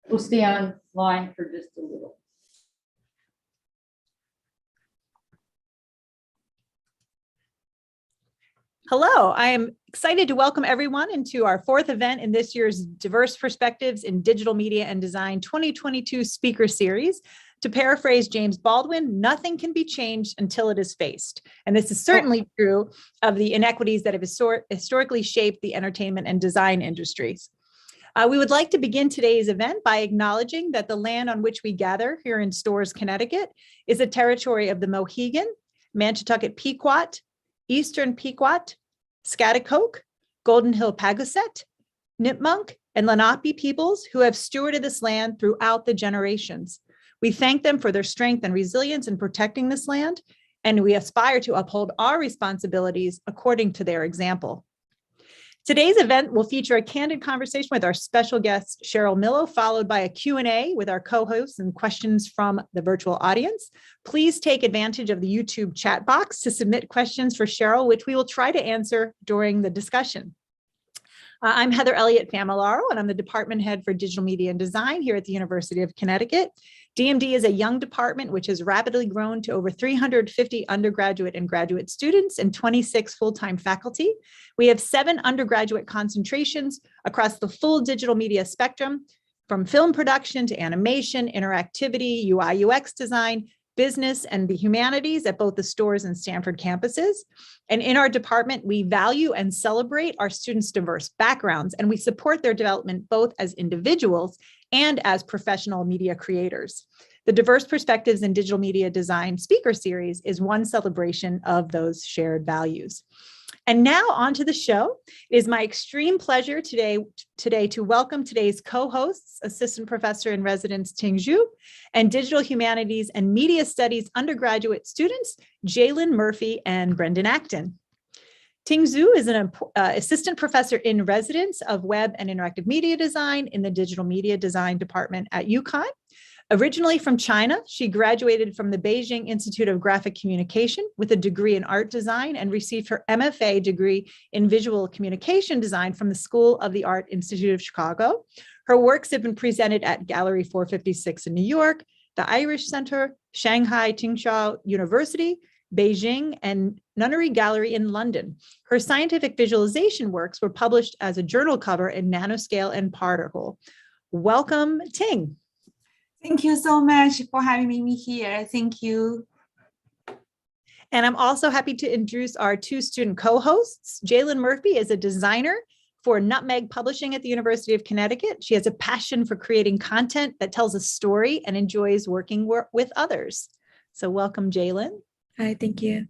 We'll stay online for just a little. Hello, I am excited to welcome everyone into our fourth event in this year's Diverse Perspectives in Digital Media and Design 2022 speaker series. To paraphrase James Baldwin, nothing can be changed until it is faced. And this is certainly true of the inequities that have historically shaped the entertainment and design industries. We would like to begin today's event by acknowledging that the land on which we gather here in Storrs, Connecticut, is a territory of the Mohegan, Mantucket Pequot, Eastern Pequot, Schaghticoke, Golden Hill Pagooset, Nipmuc, and Lenape peoples who have stewarded this land throughout the generations. We thank them for their strength and resilience in protecting this land, and we aspire to uphold our responsibilities according to their example. Today's event will feature a candid conversation with our special guest, Cheryl Miller, followed by a Q&A with our co-hosts and questions from the virtual audience. Please take advantage of the YouTube chat box to submit questions for Cheryl, which we will try to answer during the discussion. I'm Heather Elliott Familaro, and I'm the department head for digital media and design here at the University of Connecticut. DMD is a young department which has rapidly grown to over 350 undergraduate and graduate students and 26 full-time faculty. We have 7 undergraduate concentrations across the full digital media spectrum, from film production to animation, interactivity, UI, UX design, business, and the humanities at both the Storrs and Stanford campuses. And in our department, we value and celebrate our students' diverse backgrounds, and we support their development both as individuals and as professional media creators. The Diverse Perspectives in Digital Media Design speaker series is one celebration of those shared values. And now on to the show. It is my extreme pleasure today to welcome today's co-hosts, Assistant Professor in Residence Ting Zhu, and Digital Humanities and Media Studies undergraduate students, Jalen Murphy and Brendan Acton. Ting Zhu is an Assistant Professor in Residence of Web and Interactive Media Design in the Digital Media Design Department at UConn. Originally from China, she graduated from the Beijing Institute of Graphic Communication with a degree in art design and received her MFA degree in visual communication design from the School of the Art Institute of Chicago. Her works have been presented at Gallery 456 in New York, the Irish Center, Shanghai Tsinghua University, Beijing, and Nunnery Gallery in London. Her scientific visualization works were published as a journal cover in Nanoscale and Particle. Welcome, Ting. Thank you so much for having me here. Thank you. And I'm also happy to introduce our 2 student co-hosts. Jalen Murphy is a designer for Nutmeg Publishing at the University of Connecticut. She has a passion for creating content that tells a story and enjoys working with others. So welcome, Jalen. Hi, thank you.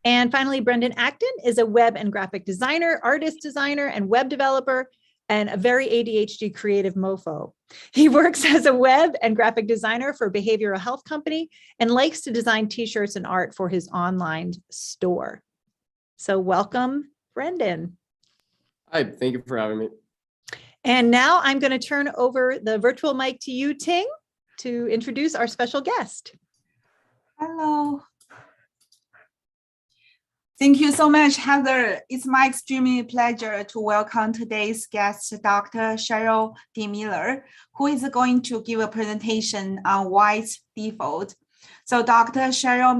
And finally, Brendan Acton is a web and graphic designer, artist designer, and web developer, and a very ADHD creative mofo. He works as a web and graphic designer for a behavioral health company and likes to design t-shirts and art for his online store. So welcome, Brendan. Hi, thank you for having me. And now I'm going to turn over the virtual mic to you, Ting, to introduce our special guest. Hello. Thank you so much, Heather. It's my extreme pleasure to welcome today's guest, Dr. Cheryl D Miller, who is going to give a presentation on white default. So Dr. Cheryl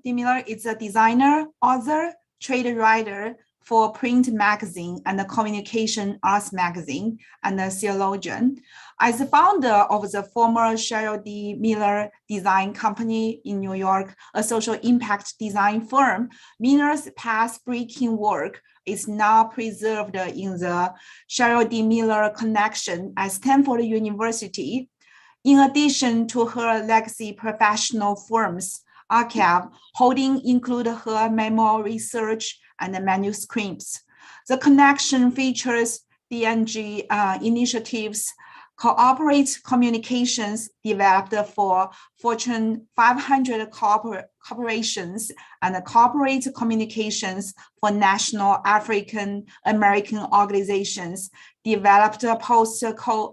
D Miller is a designer, author, trade writer for print magazine and the communication arts magazine, and a theologian. As the founder of the former Cheryl D Miller Design Company in New York, a social impact design firm, Miller's path-breaking work is now preserved in the Cheryl D Miller Collection at Stanford University. In addition to her legacy professional firms, archive holding include her memoir research and the manuscripts. The collection features DNG initiatives, corporate communications developed for Fortune 500 corporations, and corporate communications for national African American organizations developed post-civil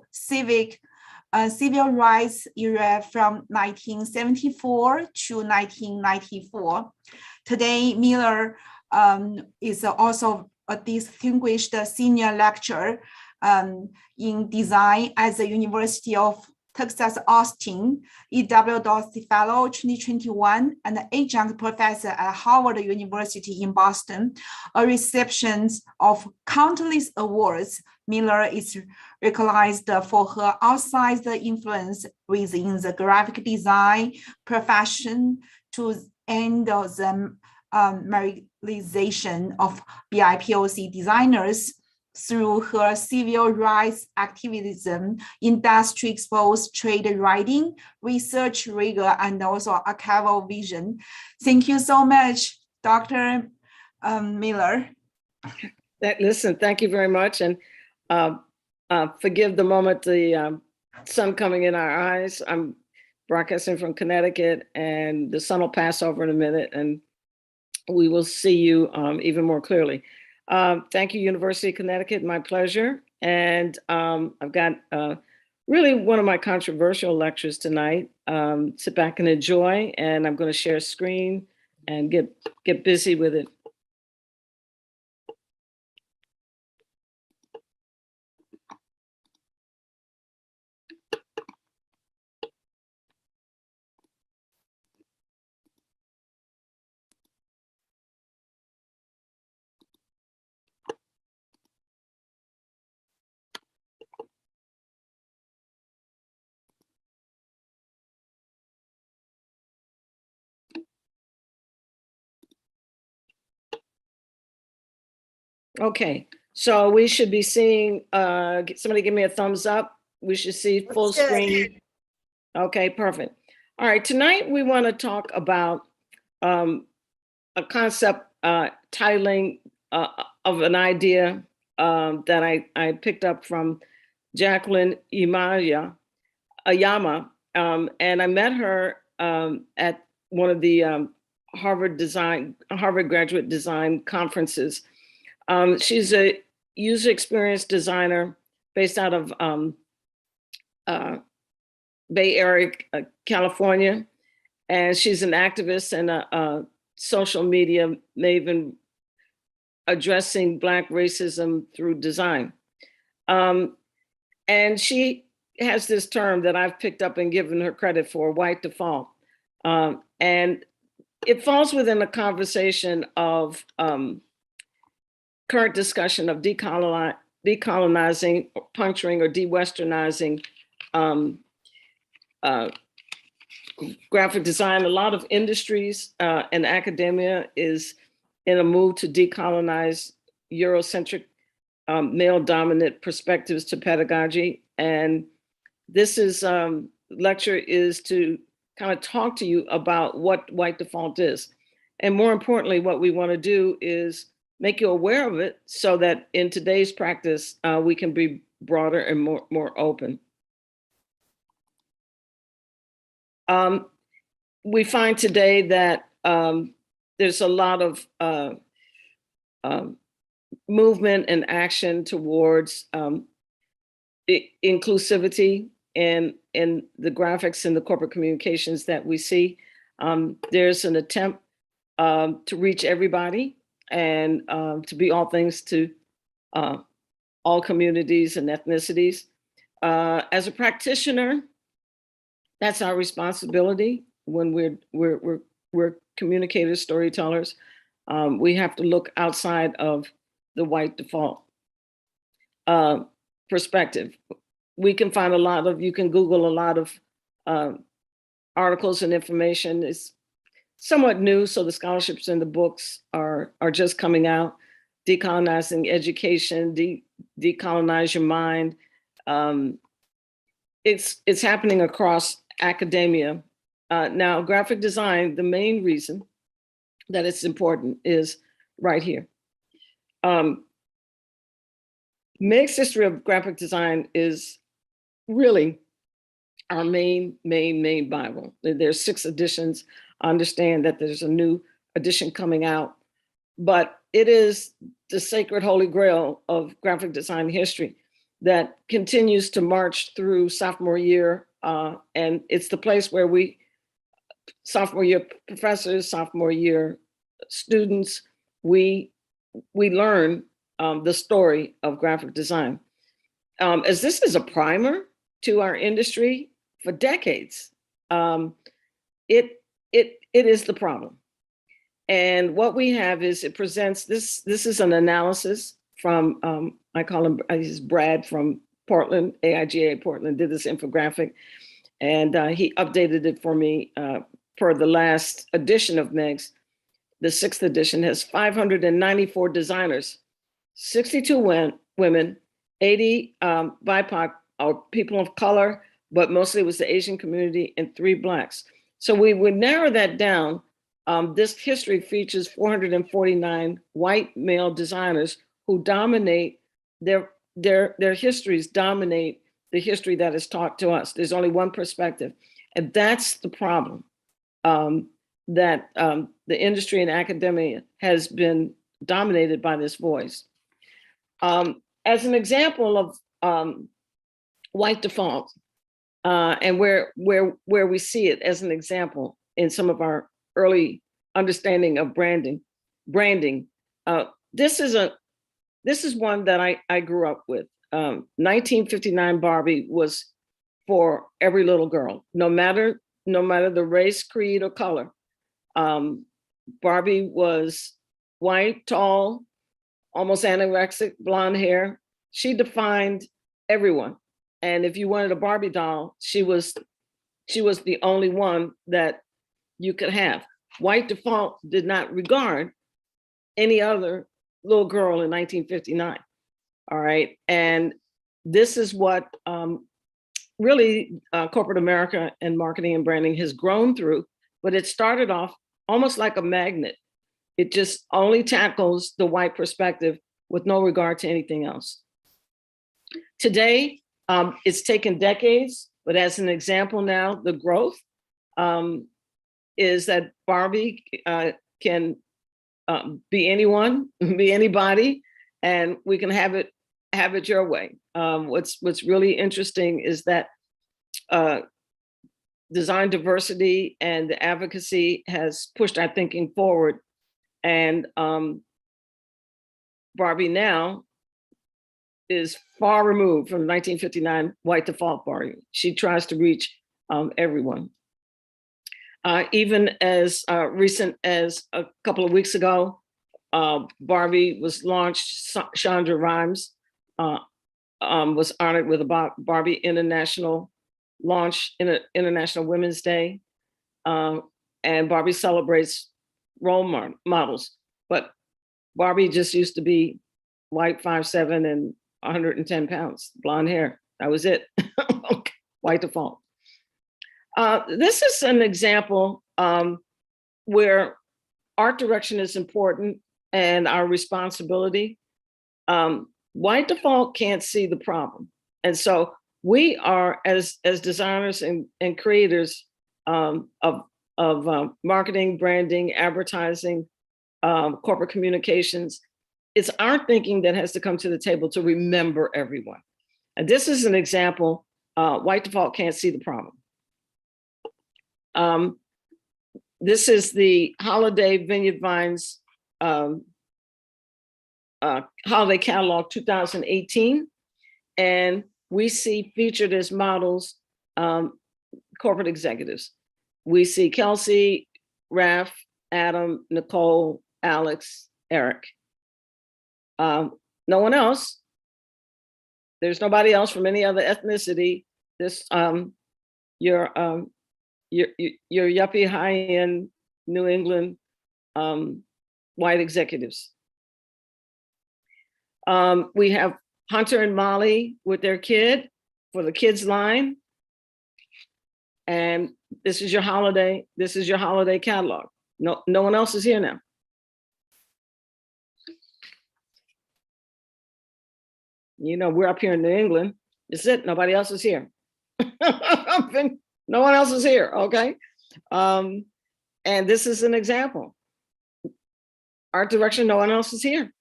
rights era from 1974 to 1994. Today, Miller is also a distinguished senior lecturer in design at the University of Texas, Austin, E.W. Dorsey Fellow 2021, and adjunct professor at Harvard University in Boston. A reception of countless awards, Miller is recognized for her outsized influence within the graphic design profession to end the marginalization of BIPOC designers through her civil rights activism, industry-exposed trade writing, research rigor, and also archival vision. Thank you so much, Dr. Miller. Listen, thank you very much. And forgive the moment, the sun coming in our eyes. I'm broadcasting from Connecticut, and the sun will pass over in a minute, and we will see you even more clearly. Thank you, University of Connecticut, my pleasure. And I've got really one of my controversial lectures tonight. Sit back and enjoy, and I'm going to share a screen and get busy with it. Okay, so we should be seeing, somebody give me a thumbs up. We should see full screen. Okay, perfect. All right, tonight we want to talk about a concept titling of an idea that I picked up from Jacqueline Ayama, and I met her at one of the Harvard Graduate Design Conferences. She's a user experience designer based out of Bay Area, California, and she's an activist and a social media maven addressing Black racism through design. And she has this term that I've picked up and given her credit for, white default. And it falls within a conversation of current discussion of decolonizing, puncturing, or de-Westernizing graphic design. A lot of industries and academia is in a move to decolonize Eurocentric, male-dominant perspectives to pedagogy. And this lecture is to kind of talk to you about what white default is. And more importantly, what we want to do is make you aware of it so that in today's practice, we can be broader and more open. We find today that there's a lot of movement and action towards inclusivity in the graphics and the corporate communications that we see. There's an attempt to reach everybody and to be all things to all communities and ethnicities. As a practitioner, that's our responsibility when we're communicators, storytellers. We have to look outside of the white default perspective. We can find you can Google a lot of articles and information. It's somewhat new, so the scholarships and the books are just coming out. Decolonizing education, decolonize your mind. It's happening across academia. Now, graphic design, the main reason that it's important is right here. Mixed history of graphic design is really our main Bible. There's 6 editions. I understand that there's a new edition coming out, but it is the sacred holy grail of graphic design history that continues to march through sophomore year. And it's the place where sophomore year professors, sophomore year students, we learn the story of graphic design. as this is a primer to our industry for decades, it is the problem. And what we have is it presents this is an analysis from, I call him, he's Brad from Portland, AIGA Portland, did this infographic. And he updated it for me per the last edition of MEGS. The 6th edition has 594 designers, 62 women, 80 BIPOC or people of color, but mostly it was the Asian community, and 3 Blacks. So we would narrow that down. This history features 449 white male designers who dominate their histories dominate the history that is taught to us. There's only one perspective, and that's the problem. That the industry and academia has been dominated by this voice. As an example of white default, and where we see it as an example in some of our early understanding of branding. This is one that I grew up with. 1959 Barbie was for every little girl, no matter the race, creed, or color. Barbie was white, tall, almost anorexic, blonde hair. She defined everyone. And if you wanted a Barbie doll, she was the only one that you could have. White default did not regard any other little girl in 1959. All right. And this is what really corporate America and marketing and branding has grown through, but it started off almost like a magnet. It just only tackles the white perspective with no regard to anything else. Today, it's taken decades, but as an example now, the growth is that Barbie can be anyone, be anybody, and we can have it your way. What's really interesting is that design diversity and advocacy has pushed our thinking forward, and Barbie now is far removed from 1959 white default Barbie. She tries to reach everyone. Even as recent as a couple of weeks ago, Barbie was launched. Shonda Rhimes was honored with a Barbie International launch in International Women's Day. And Barbie celebrates role models, but Barbie just used to be white, 5'7" and 110 pounds, blonde hair. That was it. Okay. White default. This is an example where art direction is important and our responsibility. White default can't see the problem. And so we are, as designers and creators of marketing, branding, advertising, corporate communications, it's our thinking that has to come to the table to remember everyone. And this is an example. White default can't see the problem. This is the Holiday Vineyard Vines Holiday Catalog 2018. And we see featured as models corporate executives. We see Kelsey, Raph, Adam, Nicole, Alex, Eric. No one else. There's nobody else from any other ethnicity. This your yuppie high-end New England white executives. We have Hunter and Molly with their kid for the kids line. And this is your holiday catalog. No one else is here now. You know, we're up here in New England. It's it, nobody else is here. No one else is here, okay? And this is an example. Art direction, no one else is here.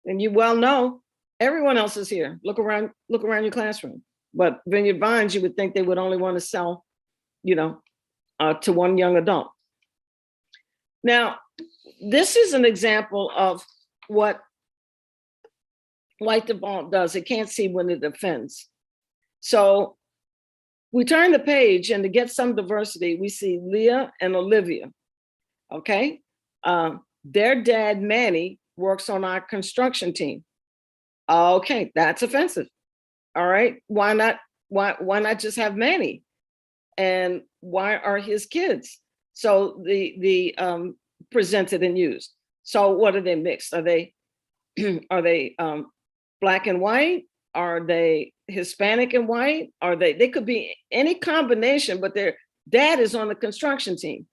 And you well know, everyone else is here. Look around your classroom. But Vineyard Vines, you would think they would only want to sell, you know, to one young adult. Now, this is an example of what white default does. It can't see when it offends. So we turn the page, and to get some diversity, we see Leah and Olivia. Okay. Their dad, Manny, works on our construction team. Okay, that's offensive. All right. Why not just have Manny? And why are his kids so the presented and used? So what are they mixed? Are they black and white? Are they Hispanic and white? Are they could be any combination, but their dad is on the construction team.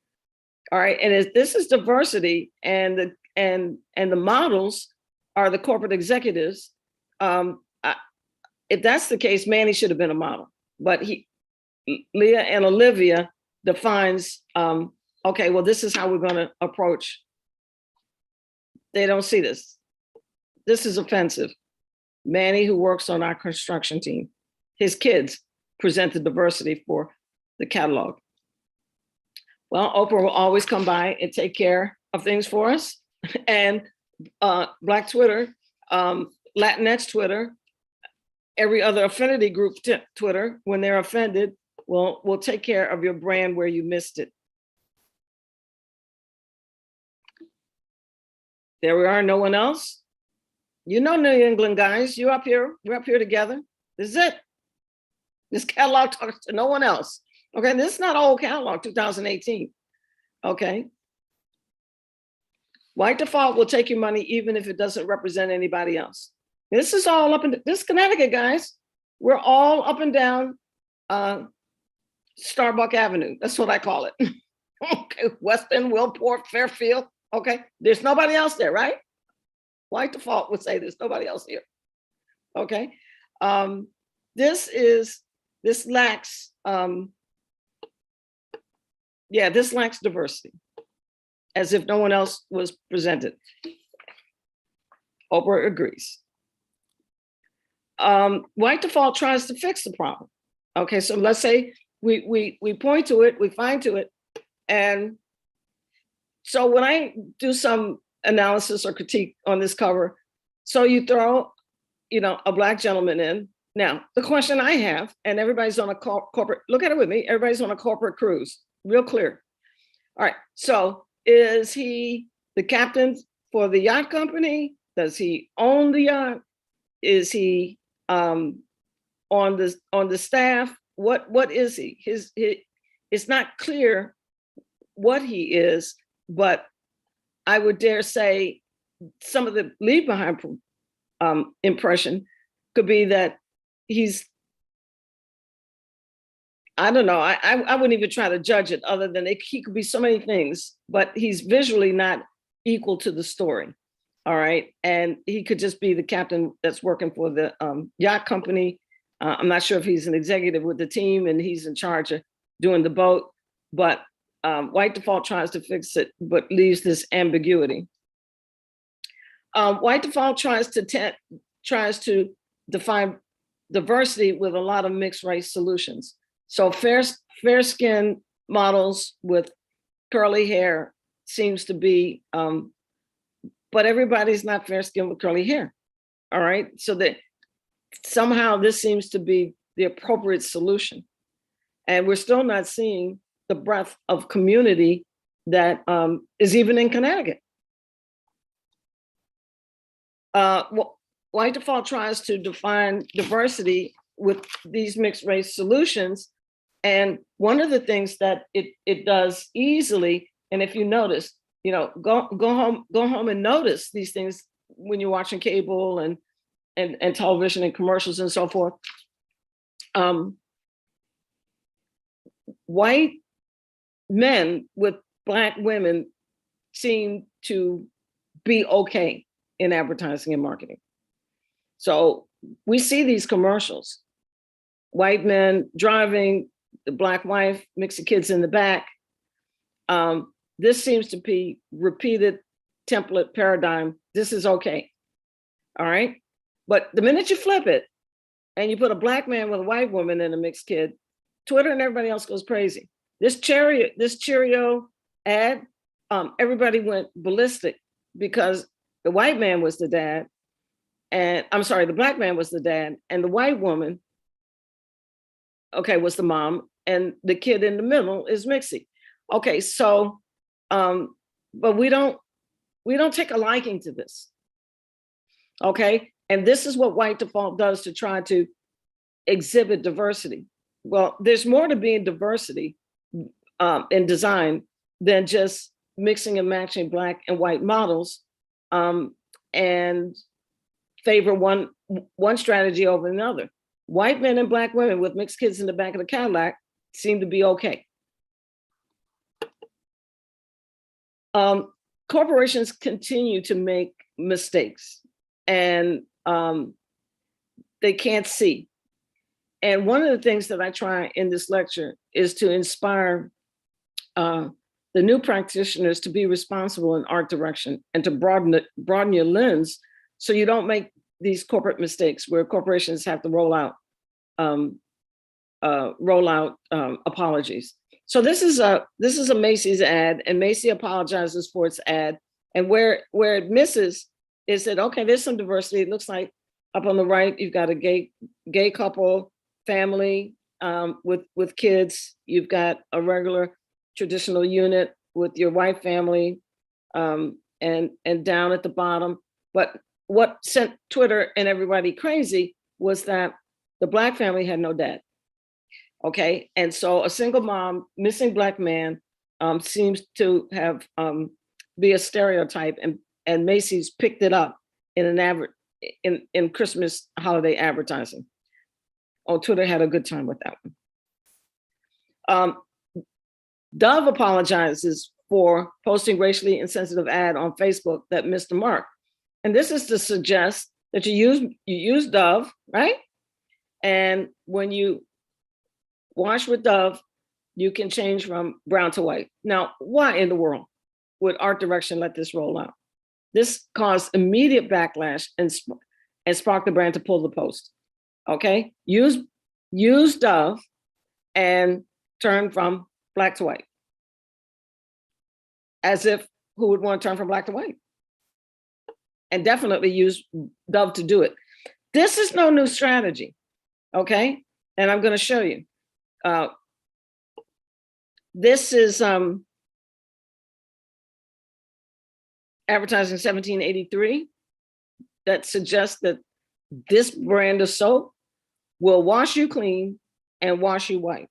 All right. And this is diversity, and the models are the corporate executives. If that's the case, Manny should have been a model, but Leah and Olivia defines, okay, well, this is how we're going to approach. They don't see this. This is offensive. Manny, who works on our construction team, his kids present the diversity for the catalog. Well, Oprah will always come by and take care of things for us. And Black Twitter, Latinx Twitter, every other affinity group Twitter, when they're offended, we'll take care of your brand where you missed it. There we are, no one else. You know, New England guys, we're up here together. This is it. This catalog talks to no one else. Okay, this is not old catalog, 2018. Okay. White default will take your money even if it doesn't represent anybody else. This is all up in this Connecticut, guys. We're all up and down Starbuck Avenue. That's what I call it. Okay, Weston, Willport, Fairfield. Okay, there's nobody else there, right? White default would say there's nobody else here. Okay, this lacks this lacks diversity, as if no one else was presented. Oprah agrees. White default tries to fix the problem. Okay, so let's say we point to it, we find to it, and so when I do some analysis or critique on this cover, so you throw, a Black gentleman in. Now, the question I have, and everybody's on a corporate, look at it with me, everybody's on a corporate cruise, real clear. All right, so is he the captain for the yacht company? Does he own the yacht? Is he on the staff? What is he? It's not clear what he is, but I would dare say some of the leave behind impression could be that he's, I don't know, I wouldn't even try to judge it, other than he could be so many things, but he's visually not equal to the story. All right. And he could just be the captain that's working for the yacht company. I'm not sure if he's an executive with the team and he's in charge of doing the boat, but white default tries to fix it, but leaves this ambiguity. White default tries to define diversity with a lot of mixed race solutions. So fair skin models with curly hair seems to be, but everybody's not fair skinned with curly hair. All right, so that somehow this seems to be the appropriate solution. And we're still not seeing the breadth of community that is even in Connecticut. White default tries to define diversity with these mixed race solutions. And one of the things that it does easily, and if you notice, go home and notice these things when you're watching cable and television and commercials and so forth. White men with Black women seem to be okay in advertising and marketing. So we see these commercials, white men driving, the Black wife, mix the kids in the back. This seems to be repeated template paradigm. This is okay. All right. But the minute you flip it and you put a Black man with a white woman and a mixed kid, Twitter and everybody else goes crazy. This Cheerio ad, everybody went ballistic because the white man was the dad and I'm sorry, the black man was the dad, and the white woman, okay, was the mom, and the kid in the middle is Macy. Okay, so, but we don't take a liking to this. Okay, and this is what white default does to try to exhibit diversity. Well, there's more to being diversity in design than just mixing and matching black and white models and favor one strategy over another. White men and black women with mixed kids in the back of the Cadillac seem to be okay. Corporations continue to make mistakes, and they can't see. And one of the things that I try in this lecture is to inspire the new practitioners to be responsible in art direction and to broaden your lens so you don't make these corporate mistakes where corporations have to roll out apologies. So this is a Macy's ad, and Macy apologizes for its ad. And where it misses is that, okay, there's some diversity. It looks like up on the right, you've got a gay couple, family with kids. You've got a regular traditional unit with your white family, and down at the bottom. But what sent Twitter and everybody crazy was that the black family had no dad. Okay, and so a single mom, missing black man seems to have be a stereotype, and Macy's picked it up in in Christmas holiday advertising. Oh, Twitter had a good time with that one. Dove apologizes for posting racially insensitive ad on Facebook that missed the mark. And this is to suggest that you use Dove, right? And when you wash with Dove, you can change from brown to white. Now, why in the world would art direction let this roll out? This caused immediate backlash and sparked the brand to pull the post. Okay, use Dove and turn from black to white. As if who would want to turn from black to white? And definitely use Dove to do it. This is no new strategy, okay? And I'm going to show you. This is advertising 1783 that suggests that this brand of soap will wash you clean and wash you white.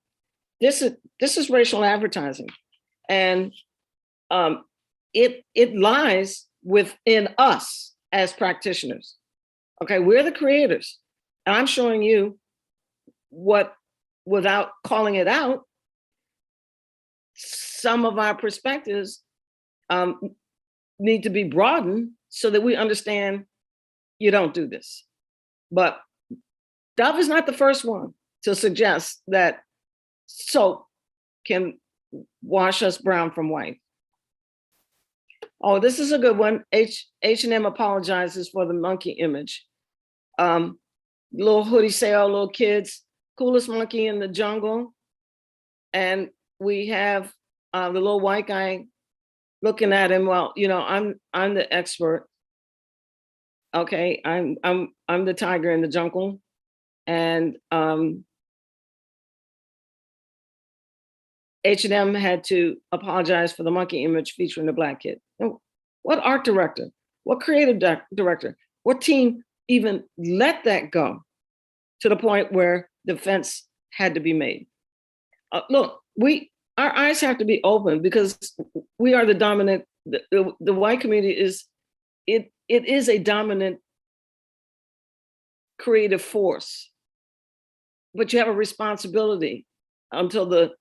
This is racial advertising, and it lies within us as practitioners. Okay, we're the creators, and I'm showing you what, without calling it out, some of our perspectives need to be broadened so that we understand you don't do this. But Dove is not the first one to suggest that soap can wash us brown from white. Oh, this is a good one. H&M apologizes for the monkey image. Little hoodie sale, little kids, coolest monkey in the jungle. And we have the little white guy looking at him. Well, you know, I'm the expert. Okay, I'm the tiger in the jungle. And H&M had to apologize for the monkey image featuring the black kid. What art director, what creative director, what team even let that go to the point where defense had to be made? Look, our eyes have to be open because we are the dominant, the white community is, it is a dominant creative force, but you have a responsibility until the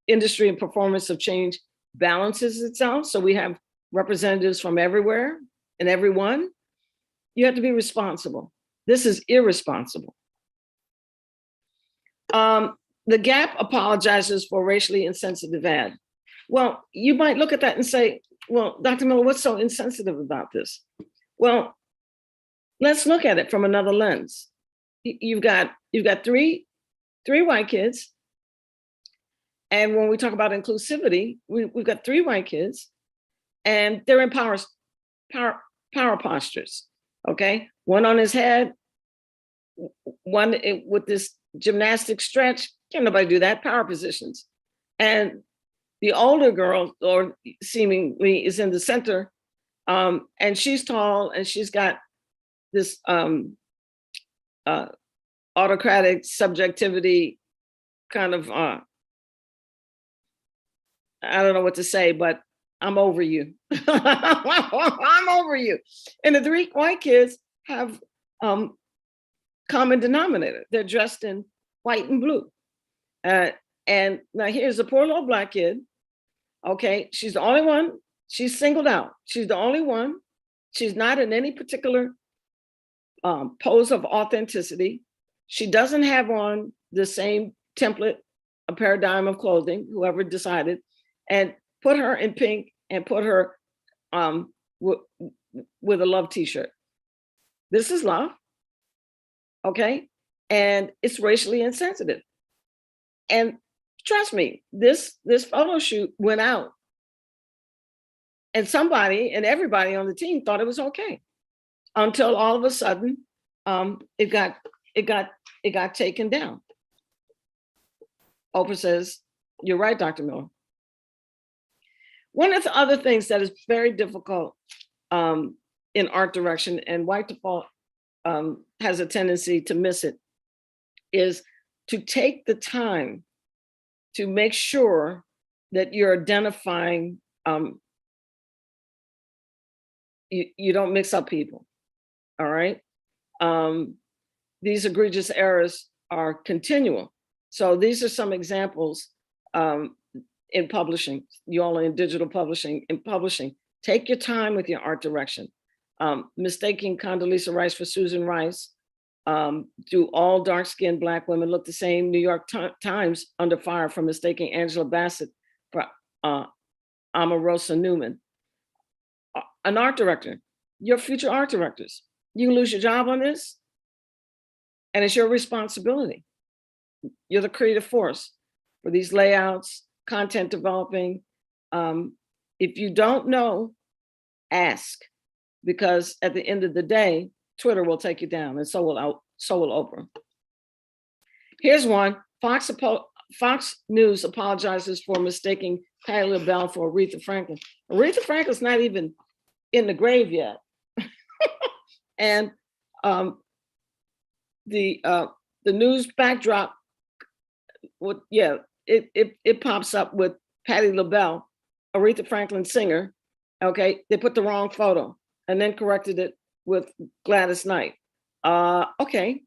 industry and performance of change balances itself. So we have representatives from everywhere and everyone. You have to be responsible. This is irresponsible. The Gap apologizes for racially insensitive ad. Well, you might look at that and say, well, Dr. Miller, what's so insensitive about this? Well, let's look at it from another lens. You've got three white kids. And when we talk about inclusivity, we've got three white kids and they're in power postures. Okay, one on his head, one with this gymnastic stretch. Can't nobody do that, power positions. And the older girl, or seemingly, is in the center, and she's tall, and she's got this autocratic subjectivity kind of, I don't know what to say, but I'm over you. I'm over you. And the three white kids have common denominator. They're dressed in white and blue. And now here's the poor little Black kid. Okay, she's the only one. She's singled out. She's the only one. She's not in any particular pose of authenticity. She doesn't have on the same template, a paradigm of clothing, whoever decided, and put her in pink and put her with a love t-shirt. This is love, okay? And it's racially insensitive. And trust me, this photo shoot went out, and somebody and everybody on the team thought it was okay, until all of a sudden it got taken down. Oprah says, "You're right, Dr. Miller." One of the other things that is very difficult in art direction, and white default has a tendency to miss it, is to take the time to make sure that you're identifying, you don't mix up people, all right? These egregious errors are continual. So these are some examples in publishing. You all are in digital publishing. In publishing, take your time with your art direction. Mistaking Condoleezza Rice for Susan Rice. Do all dark-skinned Black women look the same? New York Times under fire for mistaking Angela Bassett for Omarosa Newman. An art director, your future art directors, you lose your job on this, and it's your responsibility. You're the creative force for these layouts, content developing. If you don't know, ask, because at the end of the day, Twitter will take you down, and so will Oprah. Here's one. Fox News apologizes for mistaking Patti LaBelle for Aretha Franklin. Aretha Franklin's not even in the grave yet. And the news backdrop, it pops up with Patti LaBelle, Aretha Franklin singer. Okay, they put the wrong photo and then corrected it with Gladys Knight. Okay.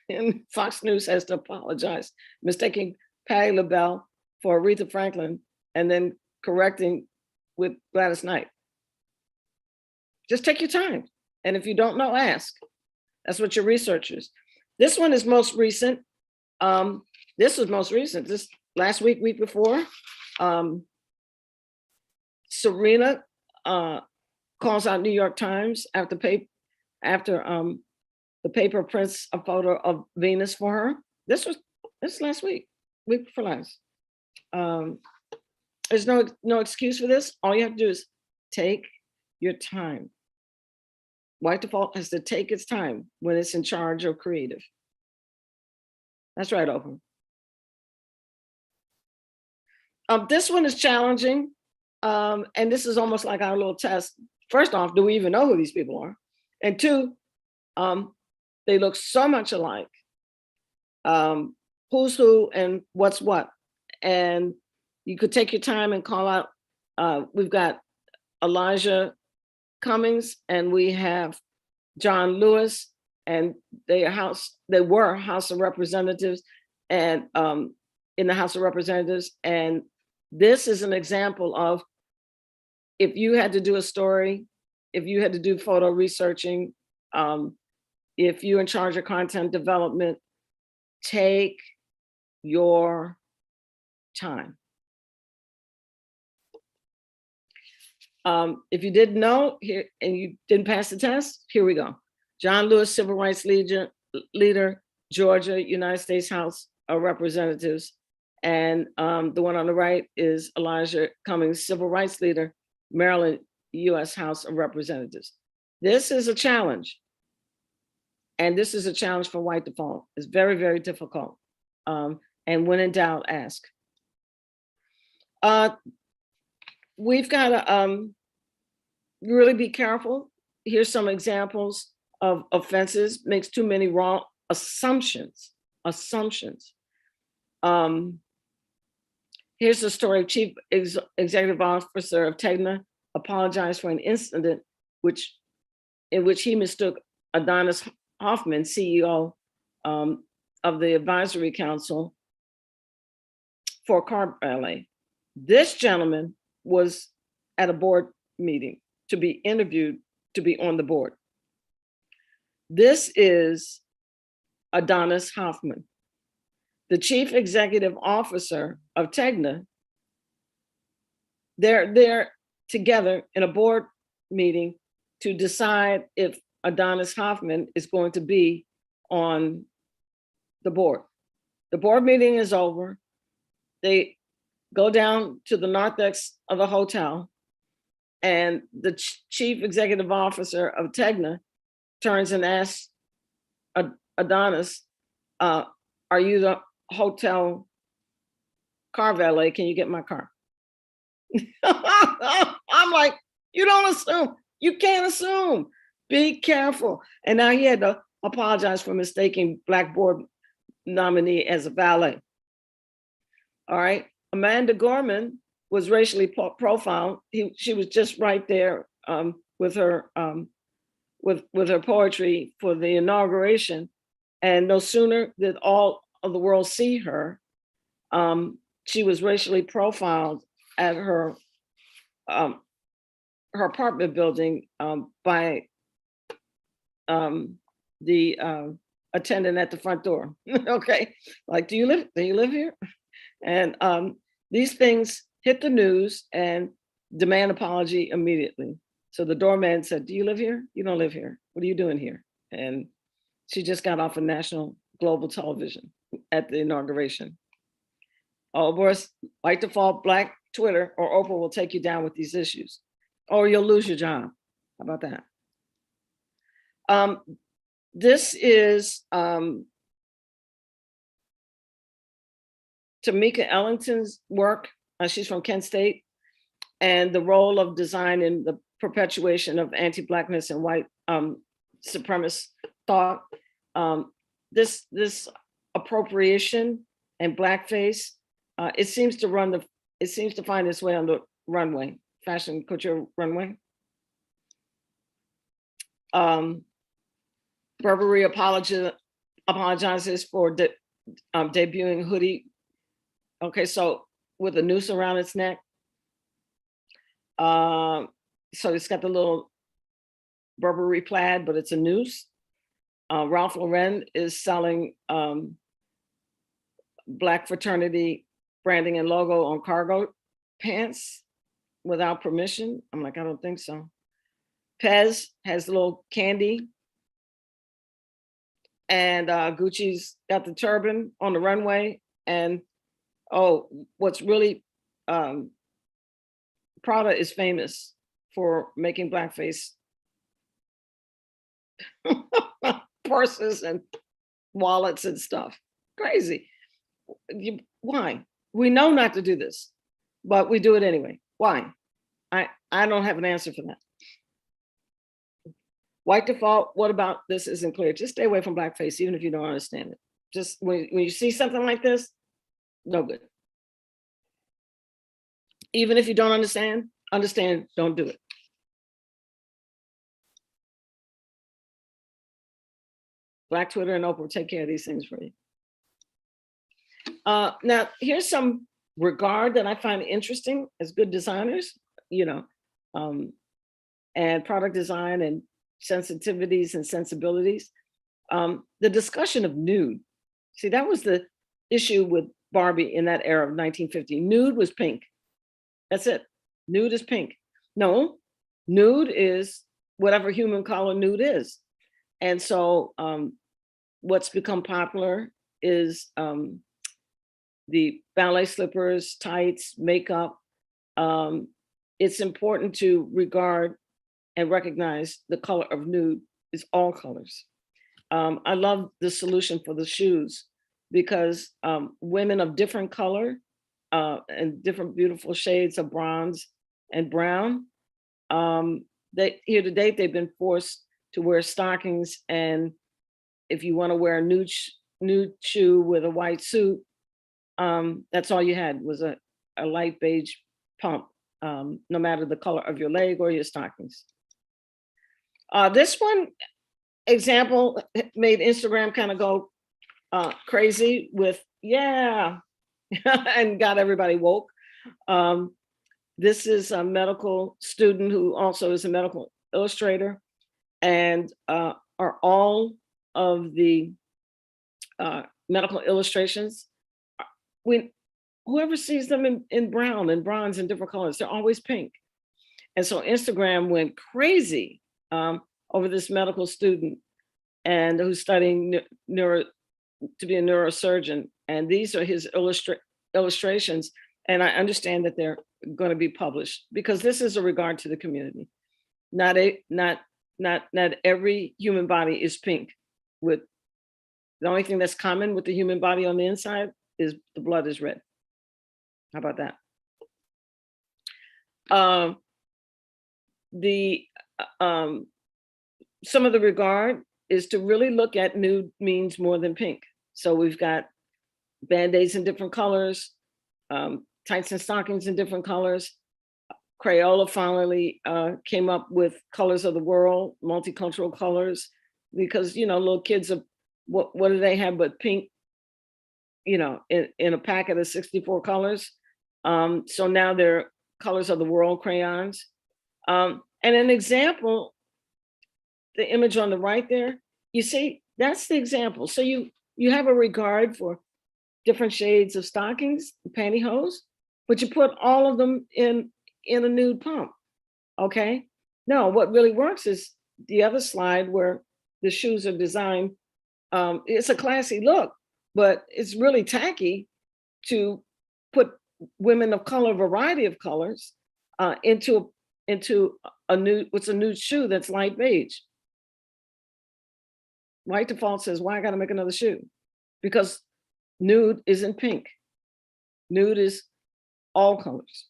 And Fox News has to apologize, mistaking Patti LaBelle for Aretha Franklin and then correcting with Gladys Knight. Just take your time. And if you don't know, ask. That's what your researchers. This one is most recent. This was most recent, this last week, week before. Serena calls out New York Times after the paper prints a photo of Venus for her. This last week before last. There's no excuse for this. All you have to do is take your time. White default has to take its time when it's in charge of creative. That's right, Oprah. This one is challenging. And this is almost like our little test. First off, do we even know who these people are? And two, they look so much alike. Who's who and what's what? And you could take your time and call out, we've got Elijah Cummings and we have John Lewis, and they were House of Representatives, and in the House of Representatives. And this is an example of, if you had to do a story, if you had to do photo researching, if you're in charge of content development, take your time. If you didn't know here and you didn't pass the test, here we go. John Lewis, Civil Rights leader, Georgia, United States House of Representatives. And the one on the right is Elijah Cummings, Civil Rights leader, Maryland U.S. House of Representatives. This is a challenge. And this is a challenge for white default. It's very, very difficult. And when in doubt, ask. We've got to really be careful. Here's some examples of offenses. Makes too many wrong assumptions. Here's the story of Chief Executive Officer of Tegna apologized for an incident in which he mistook Adonis Hoffman, CEO of the Advisory Council, for a car valet. This gentleman was at a board meeting to be interviewed to be on the board. This is Adonis Hoffman, the Chief Executive Officer of Tegna. They're together in a board meeting to decide if Adonis Hoffman is going to be on the board. The board meeting is over. They go down to the narthex of the hotel, and the Chief Executive Officer of Tegna turns and asks Adonis, are you the hotel car valet? Can you get my car? I'm like, you don't assume. You can't assume. Be careful. And now he had to apologize for mistaking Black board nominee as a valet. All right. Amanda Gorman was racially profiled. She was just right there with her poetry for the inauguration. And no sooner did all of the world see her, she was racially profiled at her apartment building by the attendant at the front door. Okay, like, do you live here? And these things hit the news and demand apology immediately. So the doorman said, do you live here? You don't live here. What are you doing here? And she just got off of national global television at the inauguration. Oh, boys, white default, Black Twitter or Oprah will take you down with these issues, or you'll lose your job. How about that? This is Tamika Ellington's work. She's from Kent State, and the role of design in the perpetuation of anti-Blackness and white supremacist thought. This appropriation and blackface, it seems to find its way on the runway, fashion couture runway. Burberry apologizes for debuting hoodie. Okay, so with a noose around its neck. So it's got the little Burberry plaid, but it's a noose. Ralph Lauren is selling Black fraternity branding and logo on cargo pants without permission. I'm like, I don't think so. Pez has a little candy. And Gucci's got the turban on the runway. And oh, what's really, Prada is famous for making blackface purses and wallets and stuff. Crazy. Why? We know not to do this, but we do it anyway. Why? I don't have an answer for that. White default, what about this isn't clear? Just stay away from blackface, even if you don't understand it. Just when you see something like this, no good. Even if you don't understand, don't do it. Black Twitter and Oprah will take care of these things for you. Now, here's some regard that I find interesting as good designers, and product design and sensitivities and sensibilities. The discussion of nude. See, that was the issue with Barbie in that era of 1950. Nude was pink. That's it. Nude is pink. No, nude is whatever human color nude is. And so what's become popular is the ballet slippers, tights, makeup, it's important to regard and recognize the color of nude is all colors. I love the solution for the shoes because women of different color and different beautiful shades of bronze and brown, here to date, they've been forced to wear stockings. And if you want to wear a nude shoe with a white suit, that's all you had was a light beige pump, no matter the color of your leg or your stockings. This one example made Instagram kind of go crazy with, yeah, and got everybody woke. This is a medical student who also is a medical illustrator, and are all of the medical illustrations, whoever sees them in brown and bronze and different colors, they're always pink. And so Instagram went crazy over this medical student and who's studying to be a neurosurgeon. And these are his illustrations. And I understand that they're going to be published because this is a regard to the community. Not every human body is pink. With the only thing that's common with the human body on the inside is the blood is red. How about that? Some of the regard is to really look at nude means more than pink. So we've got Band-Aids in different colors, tights and stockings in different colors. Crayola finally came up with colors of the world, multicultural colors, because, little kids are, what do they have but pink, in a packet of 64 colors. So now they're colors of the world crayons. And an example, the image on the right there, you see, that's the example. So you have a regard for different shades of stockings, pantyhose, but you put all of them in a nude pump, okay? No, what really works is the other slide where the shoes are designed. It's a classy look, but it's really tacky to put women of color, variety of colors, into a nude shoe that's light beige. White default says, why I gotta make another shoe? Because nude isn't pink. Nude is all colors.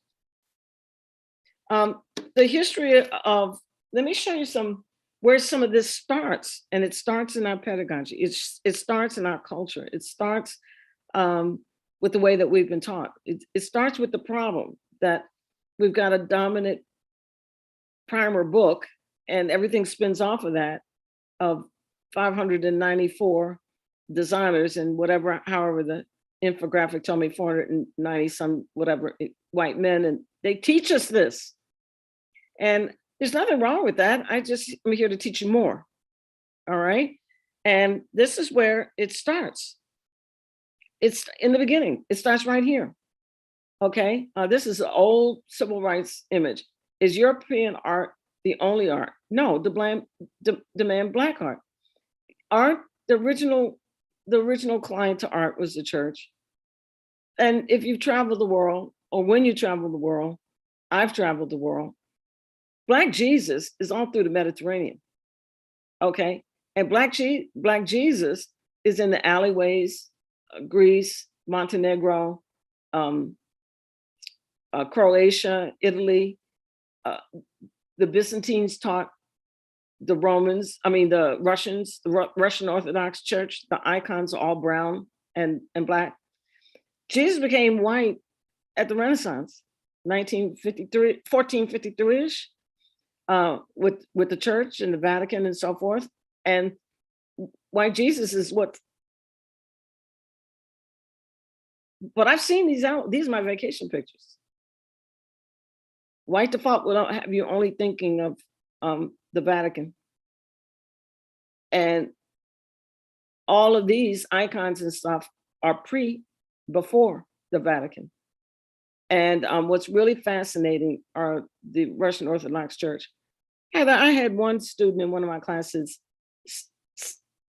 The history of, let me show you where some of this starts, and it starts in our pedagogy. It starts in our culture. It starts with the way that we've been taught. It starts with the problem that we've got a dominant primer book, and everything spins off of that, of 594 designers and however the infographic told me 490 some white men, and they teach us this. And there's nothing wrong with that. I'm here to teach you more. All right. And this is where it starts. It's in the beginning. It starts right here. Okay. This is an old civil rights image. Is European art the only art? No, demand Black art. Art, the original client to art was the church. And if you've traveled the world, or when you travel the world, I've traveled the world, Black Jesus is all through the Mediterranean, okay? And Black Jesus is in the alleyways, Greece, Montenegro, Croatia, Italy. The Byzantines taught the Russians, the Russian Orthodox Church, the icons are all brown and Black. Jesus became white at the Renaissance, 1453-ish. With the church and the Vatican and so forth. And white Jesus is but I've seen these are my vacation pictures. White default will have you only thinking of the Vatican. And all of these icons and stuff are before the Vatican. And what's really fascinating are the Russian Orthodox Church. I had one student in one of my classes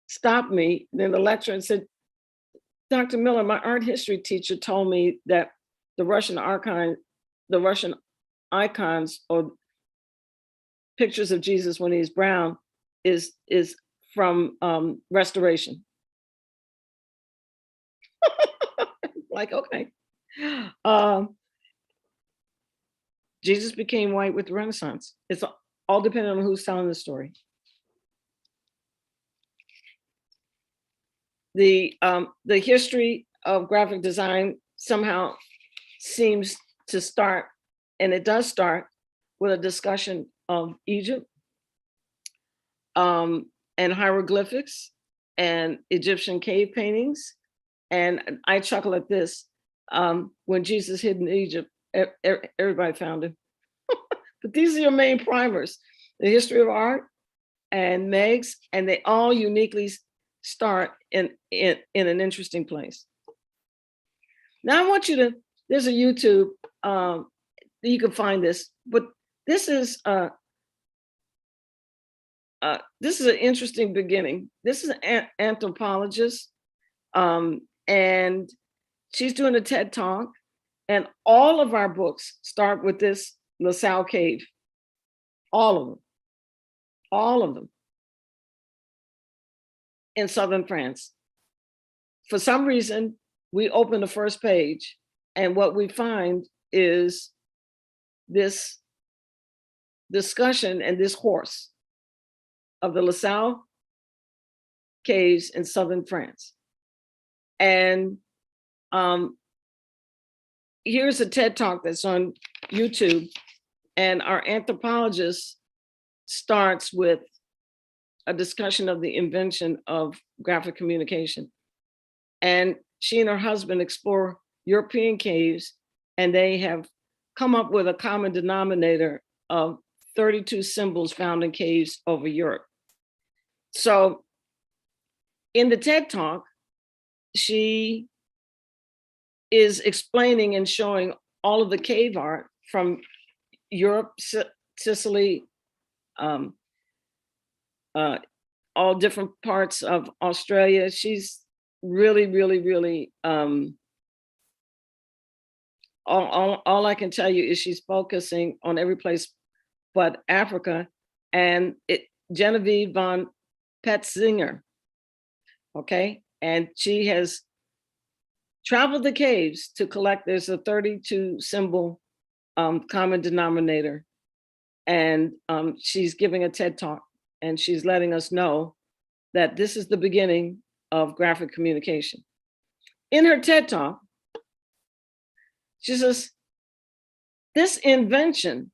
stop me in the lecture and said, Dr. Miller, my art history teacher told me that the Russian icons or pictures of Jesus when he's brown is from Restoration. Like, okay. Jesus became white with the Renaissance. It's all dependent on who's telling the story. The history of graphic design somehow seems to start, and it does start, with a discussion of Egypt and hieroglyphics and Egyptian cave paintings. And I chuckle at this. When Jesus hid in Egypt, everybody found him. But these are your main primers: the history of art and Meg's, and they all uniquely start in an interesting place. Now I want you to, there's a YouTube, you can find this, but this is an interesting beginning. This is an anthropologist, and she's doing a TED Talk, and all of our books start with this LaSalle cave. All of them in southern France. For some reason, we open the first page, and what we find is this discussion and this horse of the LaSalle caves in southern France. And here's a TED Talk that's on YouTube, and our anthropologist starts with a discussion of the invention of graphic communication. And she and her husband explore European caves, and they have come up with a common denominator of 32 symbols found in caves over Europe. So in the TED Talk, she is explaining and showing all of the cave art from Europe, Sicily, all different parts of Australia. She's really, all I can tell you is she's focusing on every place but Africa. And Genevieve von Petzinger, okay? And she has traveled the caves to collect, there's a 32 symbol common denominator. And she's giving a TED Talk, and she's letting us know that this is the beginning of graphic communication. In her TED Talk, she says, this invention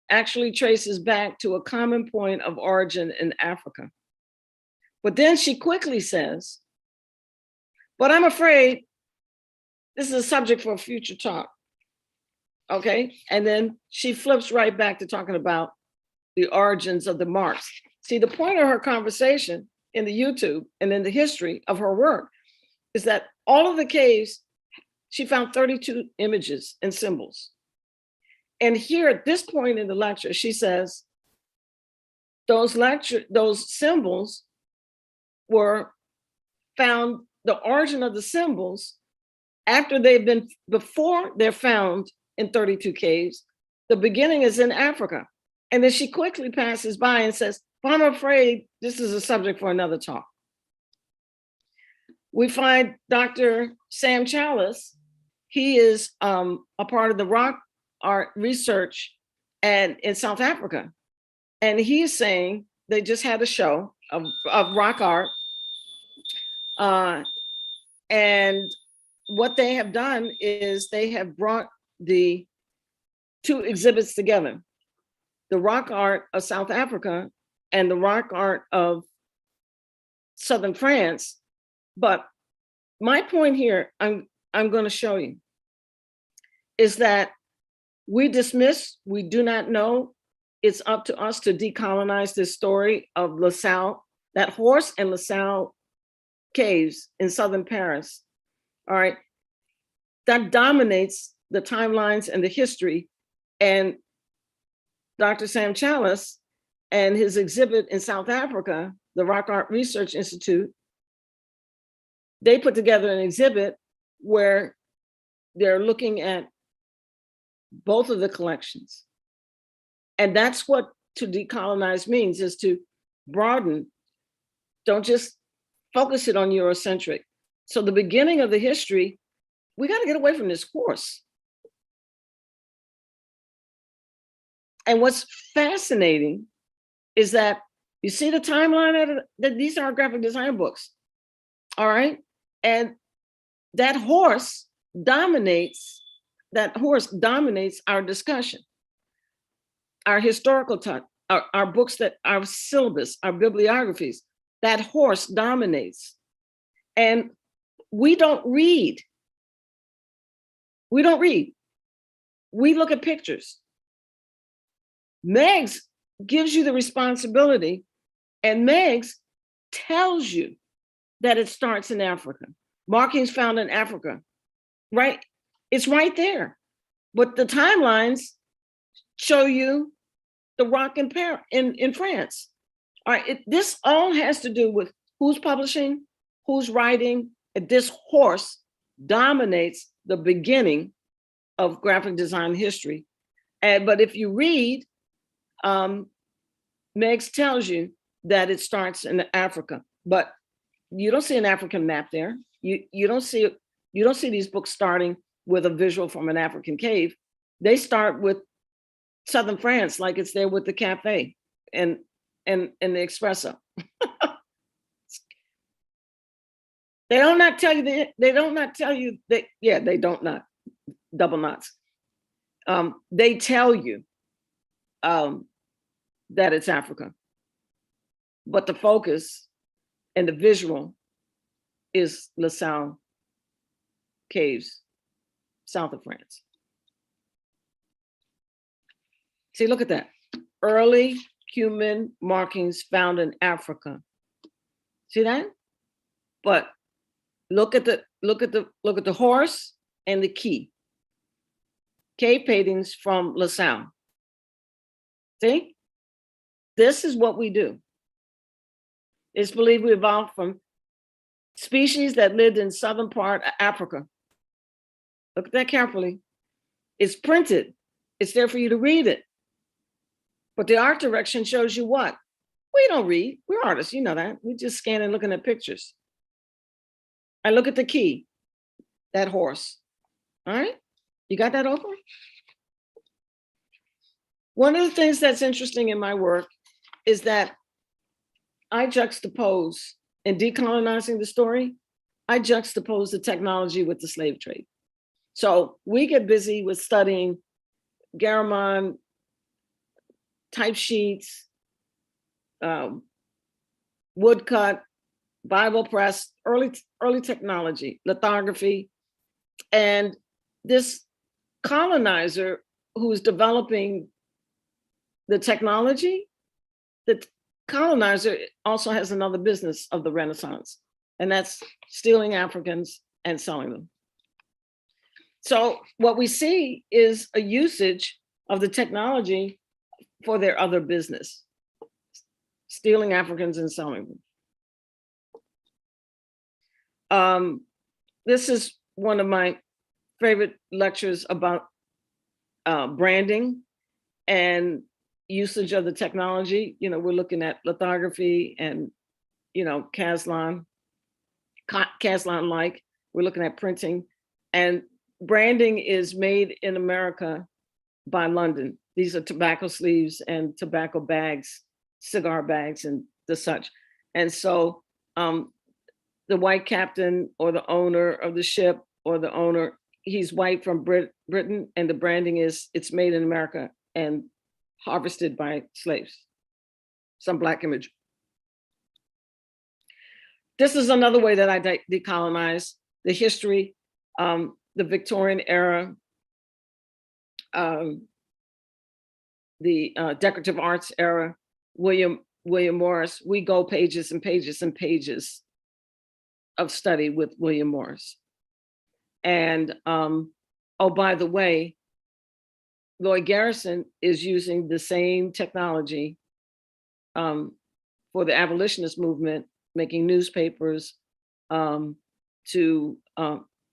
actually traces back to a common point of origin in Africa. But then she quickly says, but I'm afraid this is a subject for a future talk. Okay, and then she flips right back to talking about the origins of the marks. See, the point of her conversation in the YouTube and in the history of her work is that all of the caves, she found 32 images and symbols. And here at this point in the lecture, she says, those symbols were found, the origin of the symbols, before they're found in 32 caves, the beginning is in Africa. And then she quickly passes by and says, well, I'm afraid this is a subject for another talk. We find Dr. Sam Chalice. He is a part of the rock art research and in South Africa. And he's saying they just had a show of rock art. And what they have done is they have brought the two exhibits together, the rock art of South Africa and the rock art of Southern France. But my point here, I'm going to show you, is that we dismiss, we do not know. It's up to us to decolonize this story of LaSalle, that horse and LaSalle caves in Southern Paris. All right, that dominates the timelines and the history. And Dr. Sam Chalice and his exhibit in South Africa, the Rock Art Research Institute, they put together an exhibit where they're looking at both of the collections. And that's what to decolonize means, is to broaden. Don't just focus it on Eurocentric. So the beginning of the history, we got to get away from this horse. And what's fascinating is that you see the timeline that these are graphic design books. All right. And that horse dominates our discussion, our historical talk, our books, our syllabus, our bibliographies. That horse dominates. And we don't read. We don't read. We look at pictures. Meg's gives you the responsibility, and Meg's tells you that it starts in Africa. Markings found in Africa, right? It's right there. But the timelines show you the rock in France. All right, this all has to do with who's publishing, who's writing. And this horse dominates the beginning of graphic design history. But if you read, Meg's tells you that it starts in Africa, but you don't see an African map there. You don't see these books starting with a visual from an African cave. They start with southern France, like it's there with the cafe and the espresso. They don't tell you double knots. They tell you that it's Africa, but the focus and the visual is La Salle caves, south of France. See, look at that. Early human markings found in Africa. See that? But look at the horse and the key. Cave paintings from La Salle. See? This is what we do. It's believed we evolved from species that lived in southern part of Africa. Look at that carefully. It's printed. It's there for you to read it. But the art direction shows you what? We don't read. We're artists, you know that. We just scan and looking at pictures. I look at the key, that horse. All right? You got that open? One of the things that's interesting in my work is that I juxtapose, in decolonizing the story, I juxtapose the technology with the slave trade. So we get busy with studying Garamond type sheets, woodcut, Bible press, early technology, lithography. And this colonizer who's developing the technology, the colonizer also has another business of the Renaissance, and that's stealing Africans and selling them. So what we see is a usage of the technology for their other business, stealing Africans and selling them. This is one of my favorite lectures about branding and usage of the technology. You know, we're looking at lithography and, you know, Caslon-like. We're looking at printing, and branding is made in America by London. These are tobacco sleeves and tobacco bags, cigar bags and the such. And so the white captain or the owner of the ship or the owner, he's white from Britain, and the branding is it's made in America and harvested by slaves, some Black image. This is another way that I decolonize the history, the Victorian era, the decorative arts era, William Morris. We go pages and pages and pages of study with William Morris. And oh, by the way, Lloyd Garrison is using the same technology for the abolitionist movement, making newspapers to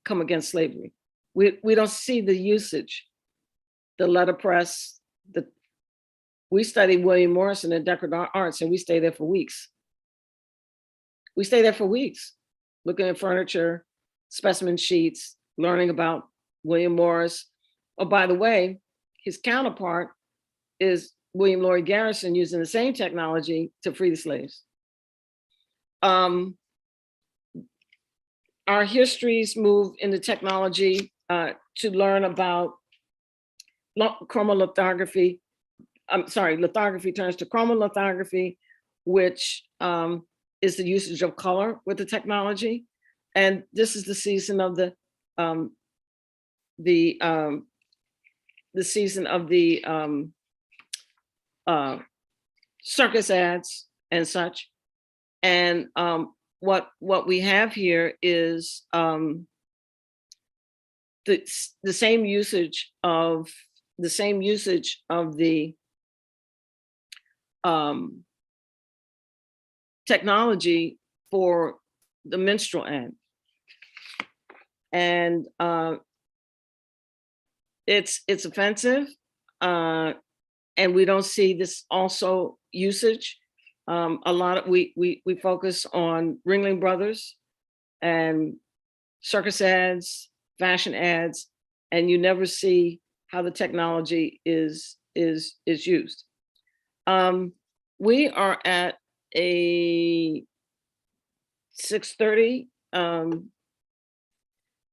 come against slavery. We don't see the usage, the letterpress, we study William Morrison and decorative arts, and we stay there for weeks. We stay there for weeks, looking at furniture, specimen sheets, learning about William Morris. Oh, by the way, his counterpart is William Lloyd Garrison, using the same technology to free the slaves. Our histories move into technology to learn about chromolithography. I'm sorry, lithography turns to chromolithography, which is the usage of color with the technology. And this is the season of the season of the circus ads and such. And what we have here is the same usage of the technology for the minstrel ad. And it's offensive, and we don't see this also usage. A lot of we focus on Ringling Brothers and circus ads, fashion ads, and you never see how the technology is used. We are at a 6:30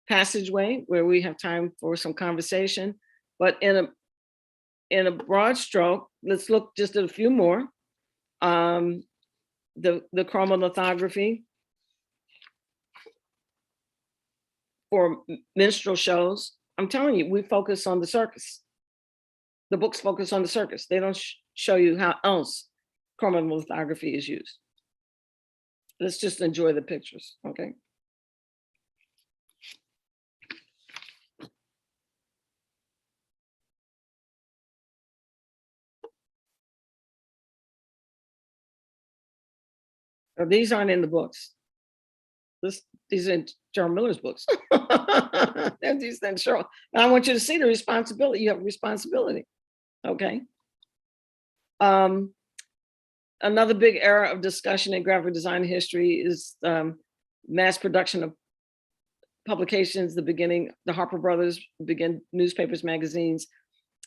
passageway where we have time for some conversation, but in a broad stroke, let's look just at a few more. The chromolithography for minstrel shows. I'm telling you, we focus on the circus. The books focus on the circus. They don't show you how else chromolithography is used. Let's just enjoy the pictures, okay? So these aren't in the books. These are in Cheryl Miller's books. And these things, Cheryl. And I want you to see the responsibility. You have a responsibility, okay? Another big era of discussion in graphic design history is mass production of publications. The Harper Brothers began newspapers, magazines,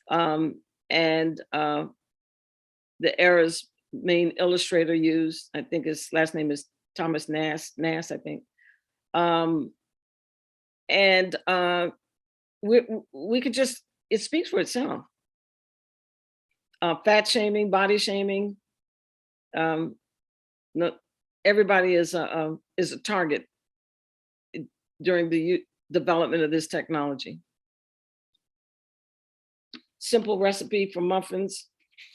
and the era's main illustrator used, I think his last name is Thomas Nast, I think. We could just, it speaks for itself. Fat shaming, body shaming. No, everybody is a target during the development of this technology. Simple recipe for muffins,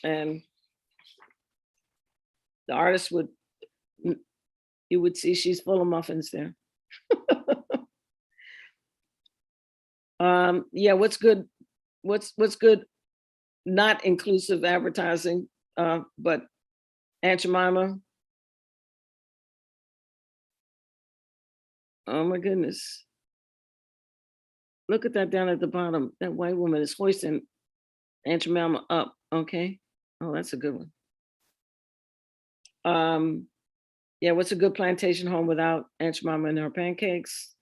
and the artist you would see she's full of muffins there. Yeah, what's good? What's good? Not inclusive advertising, but Aunt Jemima. Oh my goodness. Look at that down at the bottom. That white woman is hoisting Aunt Jemima up, okay? Oh, that's a good one. Yeah, what's a good plantation home without Aunt Jemima and her pancakes?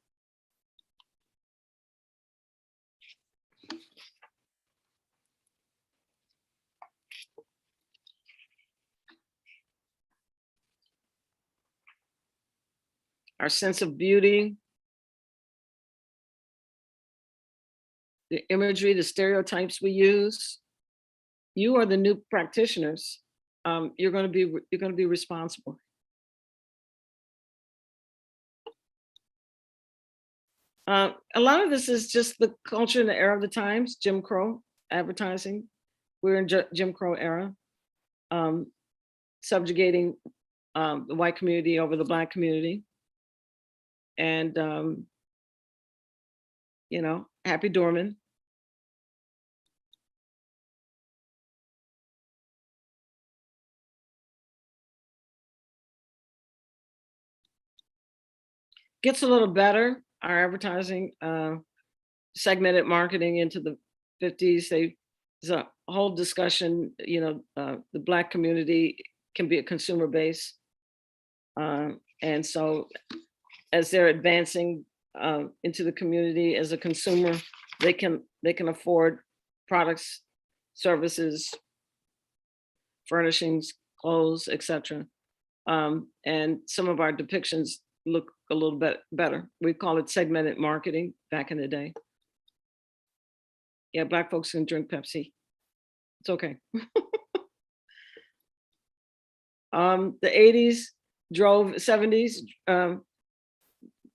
Our sense of beauty, the imagery, the stereotypes we use. You are the new practitioners. You're going to be responsible. A lot of this is just the culture and the era of the times. Jim Crow advertising. We're in Jim Crow era, subjugating the white community over the Black community. And, you know, Happy Dorman. Gets a little better. Our advertising, segmented marketing into the 50s. They a whole discussion, the Black community can be a consumer base. And so as they're advancing into the community as a consumer, they can afford products, services, furnishings, clothes, etc. And some of our depictions look a little bit better. We call it segmented marketing back in the day. Yeah, Black folks can drink Pepsi. It's okay. The 80s drove 70s.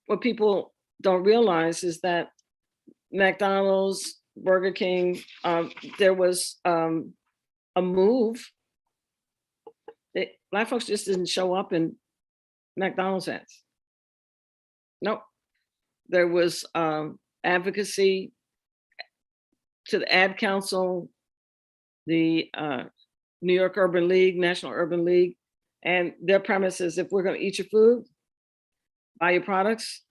What people don't realize is that McDonald's, Burger King, there was a move. Black folks just didn't show up in McDonald's ads. Nope. There was advocacy to the Ad Council, the New York Urban League, National Urban League, and their premise is if we're going to eat your food, buy your products,